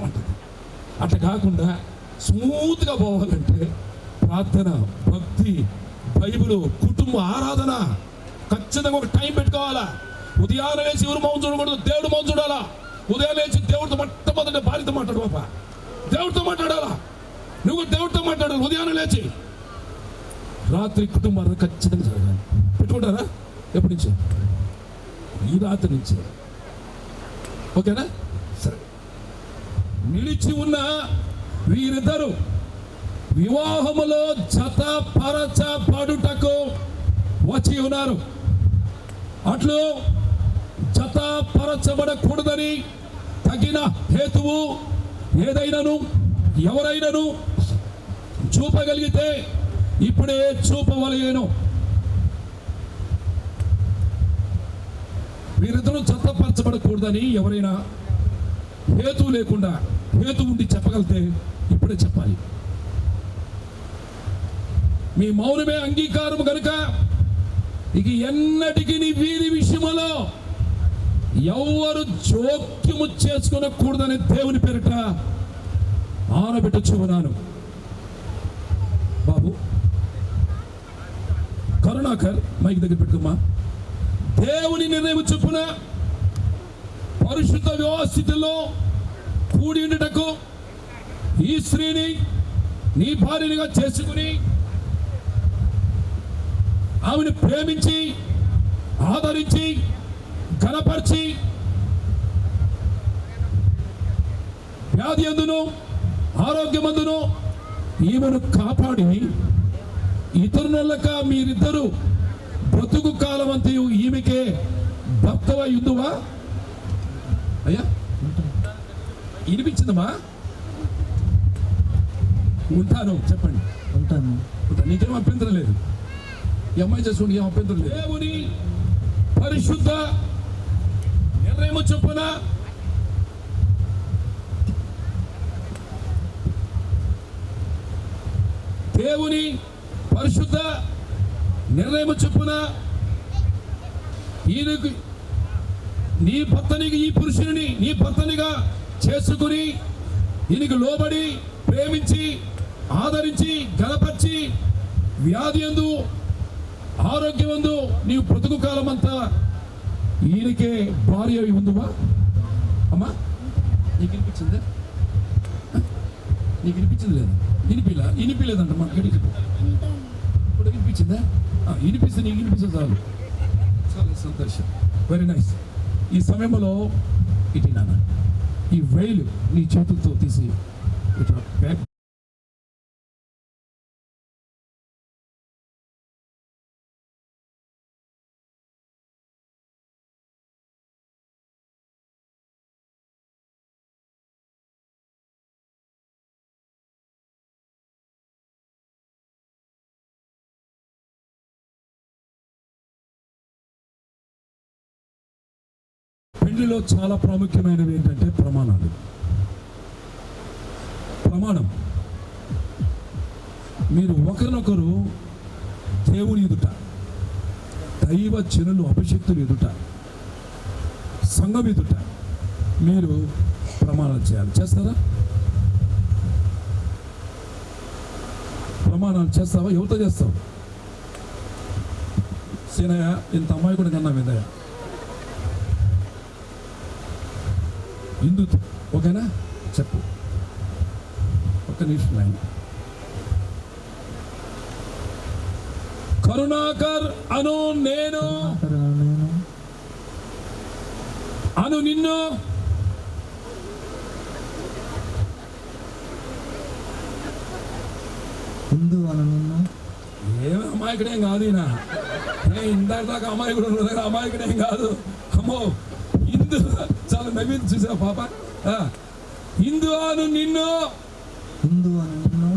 అంటుంది. అట్లా కాకుండా స్మూత్గా పోవాలంటే ప్రార్థన, భక్తి, బైబిల్, కుటుంబ ఆరాధన ఖచ్చితంగా ఒక టైం పెట్టుకోవాలా. ఉదయాన్నే లేచి ఎవరు మౌనం చూడకూడదు, దేవుడు మౌనం చూడాలా. ఉదయం లేచి దేవుడితో మొట్టమొదటి భార్యతో మాట్లాడు పాప, దేవుడితో మాట్లాడాలా. నువ్వు దేవుడితో మాట్లాడాలి ఉదయాన్నే లేచి. రాత్రి కుటుంబాన్ని ఖచ్చితంగా జరగాలి. పెట్టుకుంటారా? ఎప్పటి నుంచి? ఈ రాత్రి నుంచి. ఓకేనా? సరే. నిలిచి ఉన్న వీరిద్దరు వివాహములో జతపరచబడుటకు వచ్చి ఉన్నారు. అట్లు జతపరచబడకూడదని తగిన హేతువు ఏదైనాను ఎవరైనాను చూపగలిగితే ఇప్పుడే చూపవలెను. వీరిద్దరూ జతపరచబడకూడదని ఎవరైనా హేతు లేకుండా, హేతు ఉండి చెప్పగలిగితే ఇప్పుడే చెప్పాలి. మీ మౌనమే అంగీకారం కనుక ఇక ఎన్నటికి వీరి విషయంలో ఎవరు జోక్యము చేసుకునకూడదని దేవుని పేరిట ఆనబెట్టుచున్నాను. బాబు కరుణాకర్ మైక్ దగ్గర పెట్టుకోమ్మా. దేవుని నిర్ణయం చొప్పున పరిశుద్ధ వ్యవస్థితిలో కూడి ఉండుటకు ఈ స్త్రీని నీ భార్యనిగా చేసుకుని ఆమెను ప్రేమించి ఆదరించి ఘనపరిచి వ్యాధి అందును ఆరోగ్యమందును ఈమెను కాపాడి ఇతరులక మీరిద్దరూ బ్రతుకు కాలం అంతయు ఈమెకే భక్తవై ఉందువా? అయ్యా వినిపించిందమ్మా? ఉంటాను చెప్పండి. ఉంటాను. నీకేం అభ్యంతరం లేదు. ఈ అమ్మాయి చేసుకోండి, ఏం అభ్యంతరం లేదు. దేవుని పరిశుద్ధ నిర్ణయము చొప్పున దేవుని పరిశుద్ధ నిర్ణయము చొప్పున ఈయనకు నీ భర్తనికి ఈ పురుషుని నీ భర్తనిగా చేసుకుని ఈయనకు లోబడి ప్రేమించి ఆదరించి గలపరిచి వ్యాధి అందు ఆరోగ్యమందు నీవు బ్రతుకు కాలం అంతా ఈయనకే భార్య ఉందివా? అమ్మా నీకు వినిపించిందా? నీకు వినిపించింది లేదా? వినిపించలేదంట మా గడికి ఇప్పుడు వినిపించిందా? వినిపిస్తే నీకు వినిపిస్తే చాలు. చాలా సంతోషం. Very nice. ఈ సమయంలో ఇటు నాన్న ఈ వేలు నీ చేతులతో తీసి ఇట్లా బ్యాక్ పెళ్లిలో చాలా ప్రాముఖ్యమైనవి ఏంటంటే ప్రమాణాలు. ప్రమాణం మీరు ఒకరినొకరు దేవుని ఎదుట దైవ జనులు అభిషక్తులు ఎదుట సంఘం ఎదుట మీరు ప్రమాణాలు చేయాలి. చేస్తారా? ప్రమాణాలు చేస్తావా? ఎవరితో చేస్తావు? సీనయ్య ఇంత అమ్మాయి కూడా కన్నా విందయ్య హిందుత్వం ఓకేనా? చెప్పు. ఒక్క నిమిషం ఆయన. కరుణాకర్ అను నేను అను నిన్ను హిందూ అను నిన్ను. ఏం అమాయకుడేం కాదు ఈయన. ఇందాక దాకా అమాయకుడు ఉన్నాడు, అమాయకుడేం కాదు. అమ్మో హిందూ చాలా నవ్వింది చూసా పాప. హిందూ అను నిన్ను హిందూ అను నిన్ను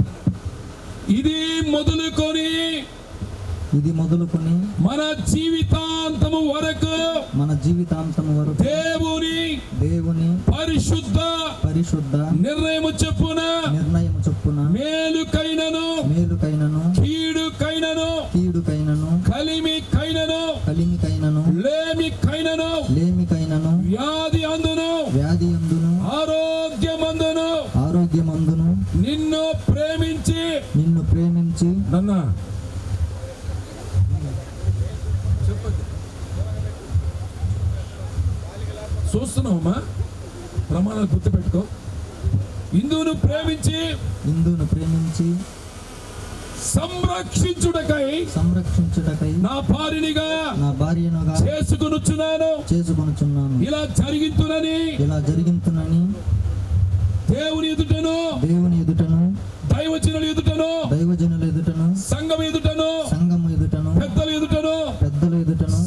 ఇది మొదలుకొని మన జీవితాంతము వరకు దేవుని పరిశుద్ధ నిర్ణయము చొప్పున మేలుకైనను కీడుకైనను కలిమికైనను లేమికైనను వ్యాధి అందును ఆరోగ్యమందును నిన్ను ప్రేమించి నన్న చూస్తున్నావమ్మా? ప్రమాణాలు గుర్తుపెట్టుకో. హిందువును ప్రేమించి సంరక్షించుటకై నా భార్యనిగా చేసుకొనుచున్నాను. ఇలా జరిగింతునని దేవుని ఎదుటను దైవజనుల ఎదుటను సంఘం ఎదుటను పెద్దల ఎదుటను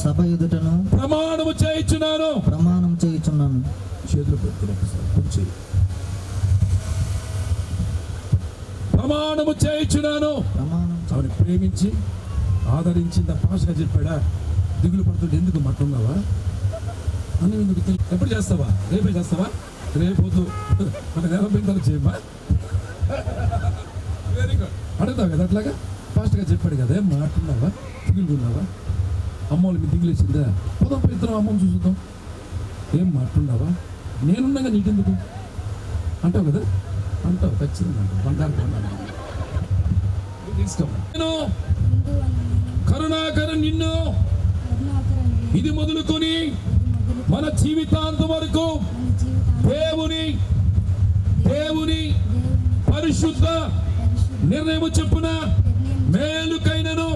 సభ ఎదుటను ప్రమాణము చేయుచున్నాను. చేతులు పెట్టుకుని ప్రమాణము చేయుచున్నాను. ఆమెను ప్రేమించి ఆదరించింది. పాస్గా చెప్పాడా? దిగులు పడుతుంటే ఎందుకు మట్టున్నావా అని ఎందుకు? ఎప్పుడు చేస్తావా? రేపే చేస్తావా? రేపొద్దు మన నెలపిందలు చేయమా? Very good. అడుగుతావు కదా అట్లాగా? ఫాస్ట్గా చెప్పాడు కదా. ఏం మాట్లాడుతున్నావా? దిగులున్నావా? అమ్మోళ్ళు మీ దిగులేసిందా? పోదాం ఇద్దరం అమ్మని చూసుద్దాం. ఏం మాట్లాడావా? నేనున్నాగా నీకెందుకు అంటావు కదా? అంటావు ఖచ్చితంగా. బంగారు నేను కరుణాకర నిన్ను ఇది మొదలుకొని మన జీవితాంతం వరకు దేవుని పరిశుద్ధ నిర్ణయం చెప్పున మేలుకైనను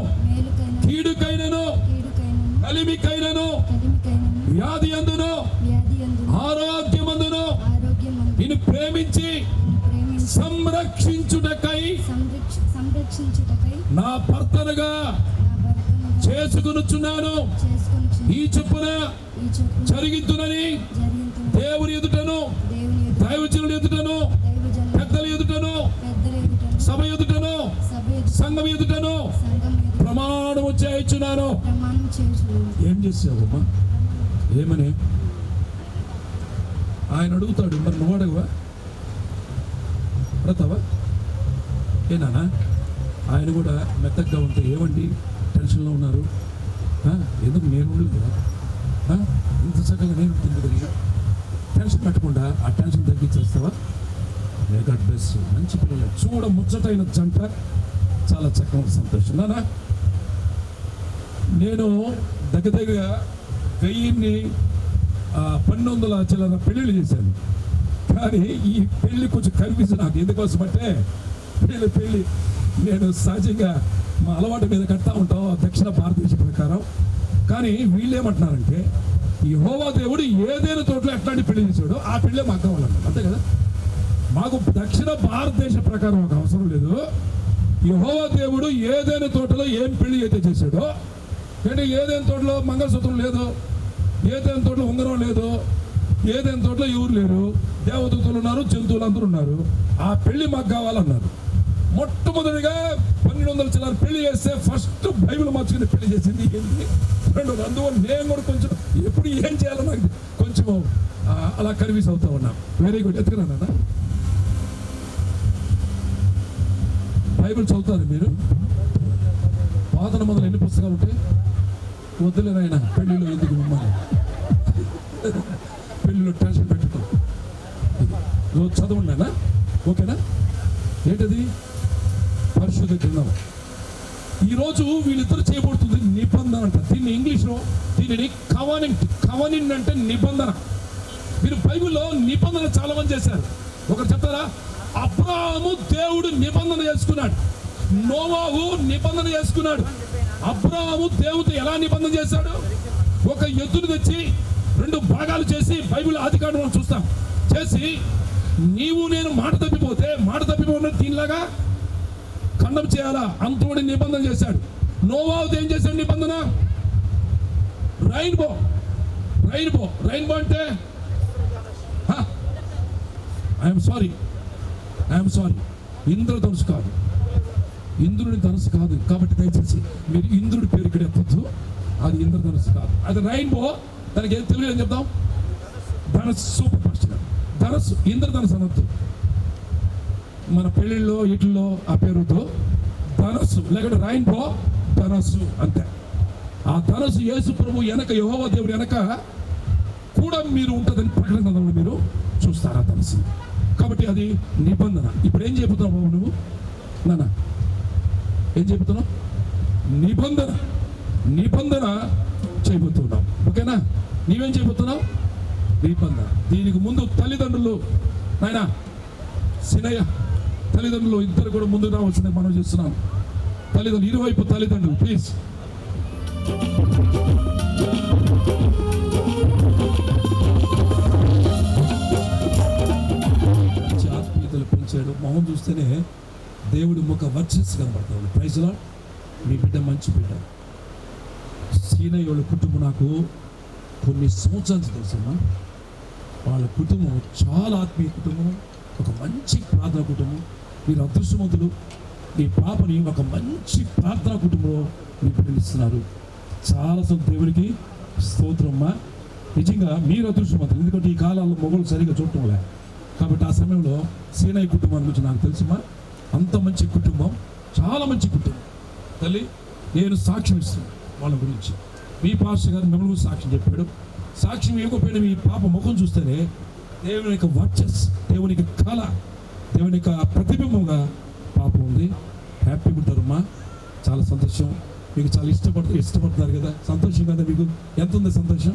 కీడుకైనను కలిమికైనను వ్యాధి అందును ఆరోగ్యమందును నిన్ను ప్రేమించి సంరక్షించుటకై నా భర్తనుగా చేసుకొనుచున్నాను. ఈ చొప్పున జరిగించునని దేవుని ఎదుటను దైవజనుల ఎదుటను పెద్దల ఎదుటను సభ ఎదుటను సంఘం ఎదుటను ప్రమాణము చేయించున్నాను. ఏం చేసావమ్మా? ఏమని ఆయన అడుగుతాడు, మరి నువ్వు అడగవా? అడతావా? ఏనా ఆయన కూడా మెత్తగా ఉంటే ఏమండి టెన్షన్లో ఉన్నారు, ఎందుకు నేను ఉండదు కదా, ఇంత చక్కగా నేను తిండి టెన్షన్ పెట్టకుండా ఆ టెన్షన్ తగ్గించేస్తావా? God bless you. మంచి పిల్లలు, చూడ ముచ్చటైన జంట, చాలా చక్కగా సంతోషం. నానా నేను దగ్గర 1200 చిల్లర పెళ్ళిళ్ళు చేశాను. కానీ ఈ పెళ్ళి కొంచెం కనిపిస్తుంది నాకు. ఎందుకోసం అంటే పెళ్ళి నేను సహజంగా మా అలవాటు మీద కడతా ఉంటాం దక్షిణ భారతదేశ ప్రకారం. కానీ వీళ్ళు ఏమంటున్నారంటే యెహోవా దేవుడు ఏదైనా తోటలో ఎట్లాంటి పెళ్లి చేశాడో ఆ పెళ్ళే మాకు కావాలన్నారు. అంతే కదా? మాకు దక్షిణ భారతదేశ ప్రకారం ఒక అవసరం లేదు. యెహోవా దేవుడు ఏదైనా తోటలో ఏం పెళ్లి అయితే చేశాడో, అంటే ఏదైనా తోటలో మంగళసూత్రం లేదు, ఏదైనా తోటలో ఉంగరం లేదు, ఏదైనా తోటలో ఎవరు లేరు, దేవదూతలు ఉన్నారు, జంతువులు అందరూ ఉన్నారు, ఆ పెళ్లి మాకు కావాలన్నారు. మొట్టమొదటిగా 1200 చిల్లర పెళ్లి చేస్తే ఫస్ట్ బైబిల్ మార్చుకుని పెళ్లి చేసింది ఏంటి? రెండోది. అందువల్ల నేను కూడా కొంచెం ఎప్పుడు ఏం చేయాలో నాకు కొంచెం అలా కన్ఫ్యూజ్ అవుతా ఉన్నా. Very good. ఎత్తుకున్నానా? బైబిల్ చదువుతారు మీరు? పాత మొదలు ఎన్ని పుస్తకాలు ఉంటాయి? వద్దులేనాయన పెళ్లిలో ఎందుకు మిమ్మల్ని పెళ్లిలో టెన్షన్ పెట్టుకో. రోజు చదవండినా? ఓకేనా? ఏంటది? పరిశుద్ధ గ్రంథం. ఈరోజు వీళ్ళిద్దరు చేయబడుతుంది నిబంధన అంట. దీన్ని ఇంగ్లీష్లో దీనిని కవనింట్ అంటే నిబంధన. మీరు బైబిల్లో నిబంధన చాలా మంది చేశారు. ఒకరు చెప్తారా? అబ్రాహాము దేవుడు నిబంధన చేసుకున్నాడు, నోవాహు నిబంధన చేసుకున్నాడు. అబ్రాహాము దేవుడితో ఎలా నిబంధన చేశాడు? ఒక ఎద్దును తెచ్చి 2 భాగాలు చేసి బైబిల్ ఆదికాండం చూస్తాం చేసి, నీవు నేను మాట తప్పిపోతే దీనిలాగా ఖండం చేయాలా అంతోడి నిబంధన చేశాడు. నోవాహుతో ఏం చేశాడు నిబంధన? రైన్బో అంటే ఐఎమ్ సారీ ఇంద్రధనుసు కాదు, ఇంద్రుడి ధనుసు కాదు. కాబట్టి దయచేసి మీరు ఇంద్రుడి పేరు ఇక్కడ ఎత్తచ్చు. అది ఇంద్రధనుసు కాదు, అది రైన్బో. దానికి ఏం తెలుగు ఏం చెప్తాం? ధనస్సు. Super fast. ధనస్సు, ఇంద్రధనుసు అనొద్దు. మన పెళ్ళిళ్ళలో వీటిల్లో ఆ పేరుతో ధనస్సు, లేకపోతే రైన్బో, ధనస్సు అంతే. ఆ ధనస్సు యేసు ప్రభు వెనక, యెహోవా దేవుడు వెనక కూడా మీరు ఉంటుందని ప్రకటన గ్రంథంలో మీరు చూస్తారు ఆ ధనస్సు. కాబట్టి అది నిబంధన. ఇప్పుడు ఏం చెబుతున్నావు బాబు నువ్వు? నాన్న ఏం చెబుతున్నావు? నిబంధన చేయబోతున్నావు. ఓకేనా? నీవేం చేయబోతున్నావు? నిబంధన. దీనికి ముందు తల్లిదండ్రులు, నాయన సినయ్య తల్లిదండ్రులు ఇద్దరు కూడా ముందు రావాల్సిందే మనం చేస్తున్నాం. తల్లిదండ్రులు, ఇరువైపు తల్లిదండ్రులు ప్లీజ్. ఆత్మీయతలు పెంచాడు. మొహం చూస్తేనే దేవుడి ముఖ వర్చస్సు కనబడతాడు. Praise lord. మీ బిడ్డ మంచి బిడ్డ. సీనయ్య వాళ్ళ కుటుంబం నాకు కొన్ని సంవత్సరాలు తెలుసమ్మా. వాళ్ళ కుటుంబం చాలా ఆత్మీయ కుటుంబం, ఒక మంచి ప్రార్థన కుటుంబం. మీరు అదృష్టవంతులు. మీ పాపని ఒక మంచి ప్రార్థనా కుటుంబంలో మీరు పిలుస్తున్నారు. చాలా దేవుడికి స్తోత్రమ్మా. నిజంగా మీరు అదృష్టవంతులు. ఎందుకంటే ఈ కాలాల్లో మొగలు సరిగా చూడటం లే. కాబట్టి ఆ సమయంలో సీనయ్య కుటుంబం గురించి నాకు తెలుసుమా. అంత మంచి కుటుంబం, చాలా మంచి కుటుంబం. తల్లి నేను సాక్ష్యం ఇస్తున్నాను వాళ్ళ గురించి. మీ పాస్టర్ గారు మిమ్మల్ని సాక్ష్యం చెప్పాడు. సాక్ష్యం ఇవ్వకపోయిన మీ పాప ముఖం చూస్తేనే దేవుని యొక్క వర్చస్, దేవుని యొక్క కళ, దేవుని యొక్క ప్రతిబింబంగా పాపం ఉంది. హ్యాపీగా ఉంటారమ్మా, చాలా సంతోషం. మీకు చాలా ఇష్టపడుతున్నారు కదా, సంతోషం కదా. మీకు ఎంత ఉంది సంతోషం?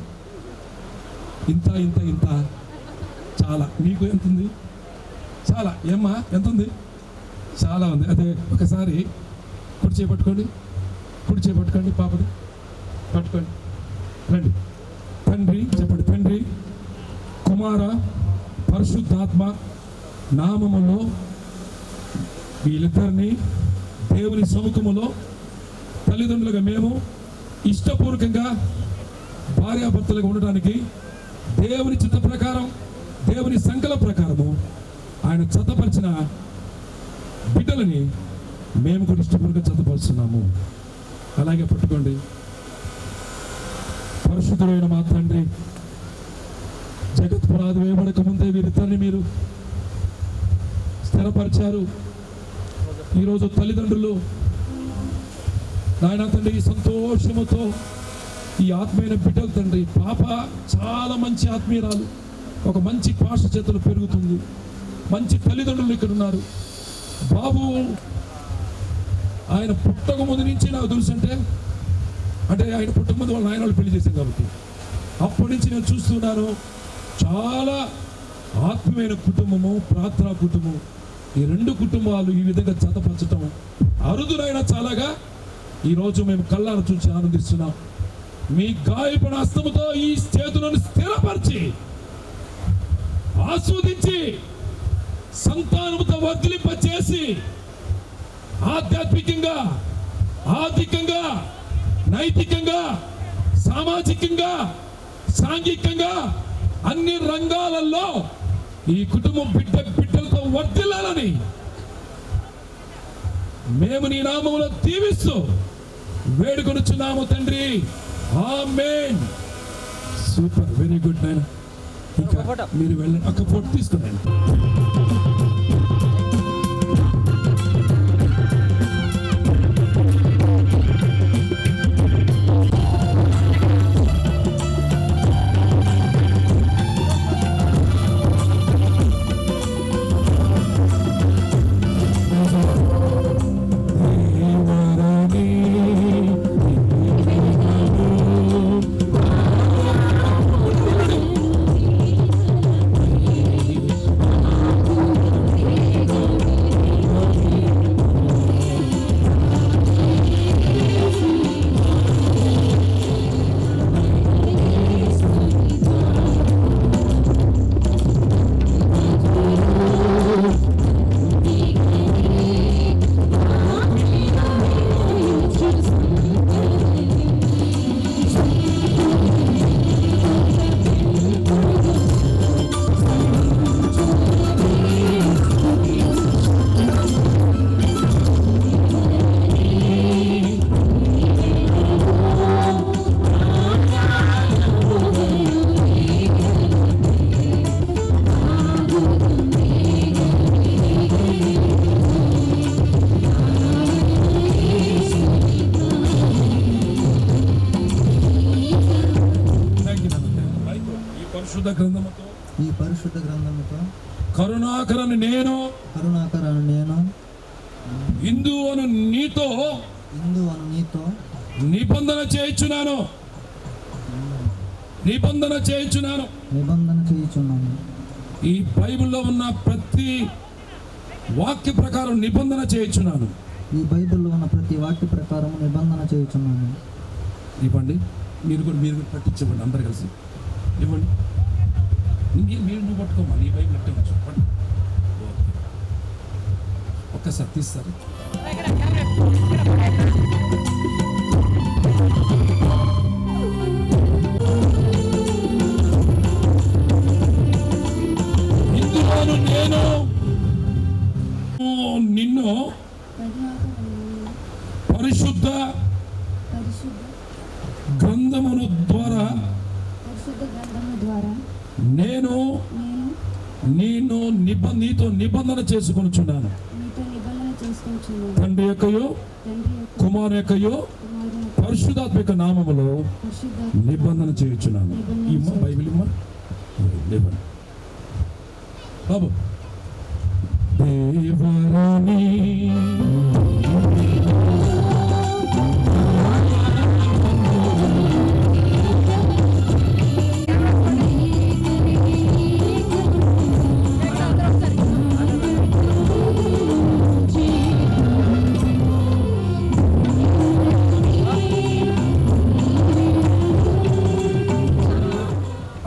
ఇంత ఇంత ఇంత చాలా. మీకు ఎంత ఉంది? చాలా. ఏమ్మా ఎంత ఉంది? చాలా ఉంది. అదే ఒకసారి కుడి చేపట్టుకోండి, కుడి చేపట్టుకోండి, పాపది పట్టుకోండి. రండి. తండ్రి చెప్పండి. తండ్రి, కుమార, పరిశుద్ధాత్మ నామములో వీళ్ళిద్దరిని దేవుని సముఖములో తల్లిదండ్రులుగా మేము ఇష్టపూర్వకంగా భార్యాభర్తలుగా ఉండడానికి దేవుని చిత్త ప్రకారం, దేవుని సంకల్ప ప్రకారము ఆయన చత్తపరిచిన బిడ్డలని మేము కూడా ఇష్టపూర్వకంగా చత్తపరుస్తున్నాము. అలాగే పట్టుకోండి. పరిశుద్ధుడైన మా తండ్రి, జగత్ పునాది వేయబడక ముందే వీరిద్దరిని మీరు స్థిరపరిచారు. ఈరోజు తల్లిదండ్రులు నాయన తండ్రి సంతోషముతో ఈ ఆత్మీయ బిడ్డలు తండ్రి, పాప చాలా మంచి ఆత్మీయురాలు, ఒక మంచి పాష చేతులు పెరుగుతుంది, మంచి తల్లిదండ్రులు ఇక్కడ ఉన్నారు. బాబు ఆయన పుట్టక ముందు నుంచి నాకు తెలుసు, అంటే ఆయన పుట్టక ముందు వాళ్ళ నాయన వాళ్ళు పెళ్లి చేశారు కాబట్టి అప్పటి నుంచి నేను చూస్తున్నాను. చాలా ఆత్మీయమైన కుటుంబము, ప్రార్థనా కుటుంబం. ఈ రెండు కుటుంబాలు ఈ విధంగా జతపరచటం అరుదునైనా చాలాగా ఈరోజు మేము కళ్ళాను చూసి ఆనందిస్తున్నాం. మీ గాయపడిన హస్తముతో ఈ చేతులను స్థిరపరిచి ఆస్వాదించి సంతానముతో వర్ధిలింపచేసి ఆధ్యాత్మికంగా, ఆర్థికంగా, నైతికంగా, సామాజికంగా, సాంఘికంగా అన్ని రంగాలలో ఈ కుటుంబం బిడ్డలతో వర్ధిల్లాలని మేము నీ నామములో దీవిస్తూ వేడుకొనుచున్నాము తండ్రి. ఆమేన్. సూపర్, వెరీ గుడ్ నాయన. ఇంకా మీరు వెళ్ళండి, ఒక ఫోటో తీసుకున్నాను. ఈ పరిశుద్ధ గ్రంథముతో కరుణాకరను నేను హిందువును నీతో నిబంధన చేయించున్నాను. ఈ బైబిల్లో ఉన్న ప్రతి వాక్య ప్రకారం నిబంధన చేయించున్నాను. ఇవ్వండి, మీరు కూడా పట్టించండి, అందరు కలిసి ఇవ్వండి. మీరు నువ్వు పట్టుకోమా, నీ బైబిల్ అట్టే ఉంచు. ఒక్కసారి తీస్తారు. ఇందులోను నేను నిన్ను పరిశుద్ధ గ్రంథమును ద్వారా నేను నీతో నిబంధన చేసుకొనుచున్నాను. తండ్రి యొక్కయో కుమారు యొక్కయో పరిశుద్ధాత్మిక నామములో నిబంధన చేయుచున్నాను. ఇమ్మ బైబిల్ ఇమ్మ నిబంధన బాబు. దేవరాని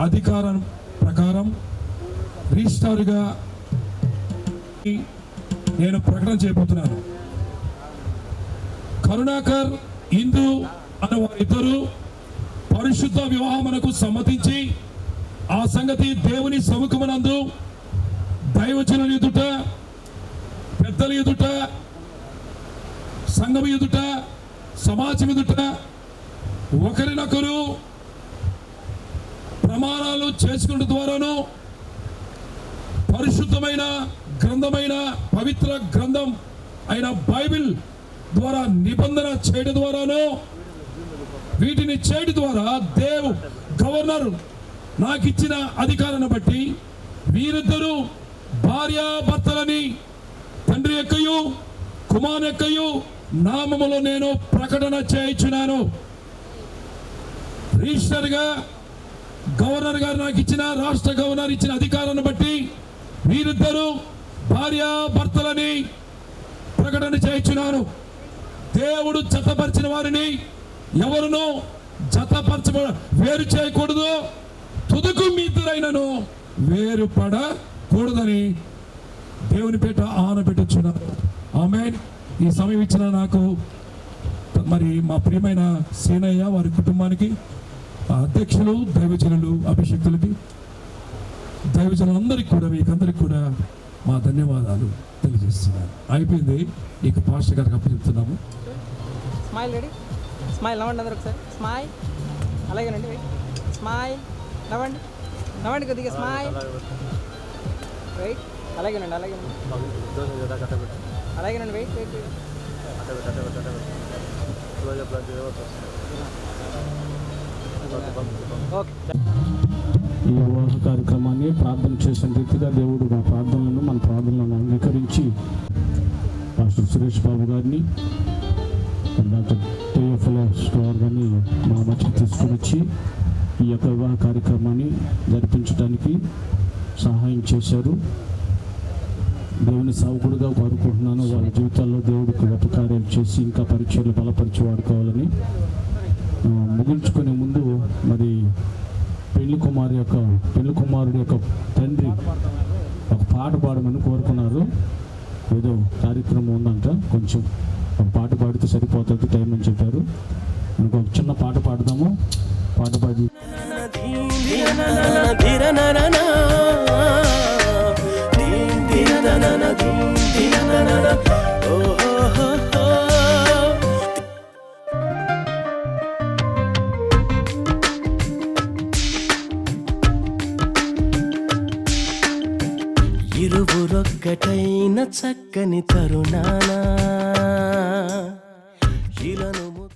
అధికారం ప్రకారం రిజిస్టార్గా నేను ప్రకటన చేయబోతున్నాను. కరుణాకర్, ఇందు అనే వారిద్దరూ పరిశుద్ధ వివాహమునకు సమ్మతించి ఆ సంగతి దేవుని సముఖమునందు దైవజనుల ఎదుట, పెద్దల ఎదుట, సంఘం ఎదుట, సమాజం ఎదుట ఒకరినొకరు ప్రమాణాలు చేసుకున్న ద్వారాను పరిశుద్ధమైన గ్రంథమైన పవిత్ర గ్రంథం అయిన బైబిల్ ద్వారా నిబంధన చేయడం ద్వారాను వీటిని చేయడం ద్వారా గవర్నర్ నాకు ఇచ్చిన అధికారాన్ని బట్టి వీరిద్దరూ భార్యాభర్తలని తండ్రి యొక్కయు కుమారు యొక్కయు నామములో నేను ప్రకటన చేయించున్నాను. రిజిస్టర్గా గవర్నర్ గారు నాకు ఇచ్చిన, రాష్ట్ర గవర్నర్ ఇచ్చిన అధికారాన్ని బట్టి వీరిద్దరూ భార్యాభర్తలని ప్రకటన చేయించున్నాను. దేవుడు జతపరిచిన వారిని ఎవరునూ వేరు చేయకూడదు. తుదకు మీ ఇద్దరైనను వేరుపడకూడదని దేవుని పేట ఆనబెట్టుచున్నారు. ఆమేన్. ఈ సమయం ఇచ్చిన నాకు మరి మా ప్రియమైన సేనయ్య వారి కుటుంబానికి, అధ్యక్షులు, దైవజనులు, అభిషక్తులకి, దైవజనులందరికీ కూడా మీకందరికి కూడా మా ధన్యవాదాలు తెలియజేస్తున్నాను. అయిపోయింది. ఇక పాస్టర్ గారికి అప్పచెప్తున్నాము. స్మైల్ రెడీ, స్మైల్ నవ్వండి అందరూ ఒకసారి. స్మైల్ అలాగేనండి, వెయిట్, స్మైల్ నవ్వండి, నవ్వండి కొద్దిగా, స్మైల్ వెయిట్, అలాగేనండి, అలాగేనండి, అలాగేనండి, వెయిట్ వెయిట్ వెయిట్. ఓకే. ఈ వివాహ కార్యక్రమాన్ని ప్రార్థన చేసిన రీతిగా దేవుడు మన ప్రార్థనలను అంగీకరించి పాస్టర్ సురేష్ బాబు గారిని, డాక్టర్ స్టోర్ గారిని మా మధ్యకి తీసుకుని వచ్చి ఈ యొక్క వివాహ కార్యక్రమాన్ని జరిపించడానికి సహాయం చేశారు. దేవుని సేవకుడుగా కోరుకుంటున్నాను. వాళ్ళ జీవితాల్లో దేవుడికి గొప్ప కార్యాలు చేసి ఇంకా పరీక్షలు బలపరిచి వాడుకోవాలని. ముగించుకునే ముందు మరి పెళ్లి కుమారుడి యొక్క తండ్రి ఒక పాట పాడమని కోరుకున్నారు. ఏదో కార్యక్రమం ఉందంట, కొంచెం ఒక పాట పాడితే సరిపోతుంది టైం అని చెప్పారు. మనకు ఒక చిన్న పాట పాడదాము. పాట పాడి ఇరువురొక్కటైన చక్కని తరుణాన ఇలను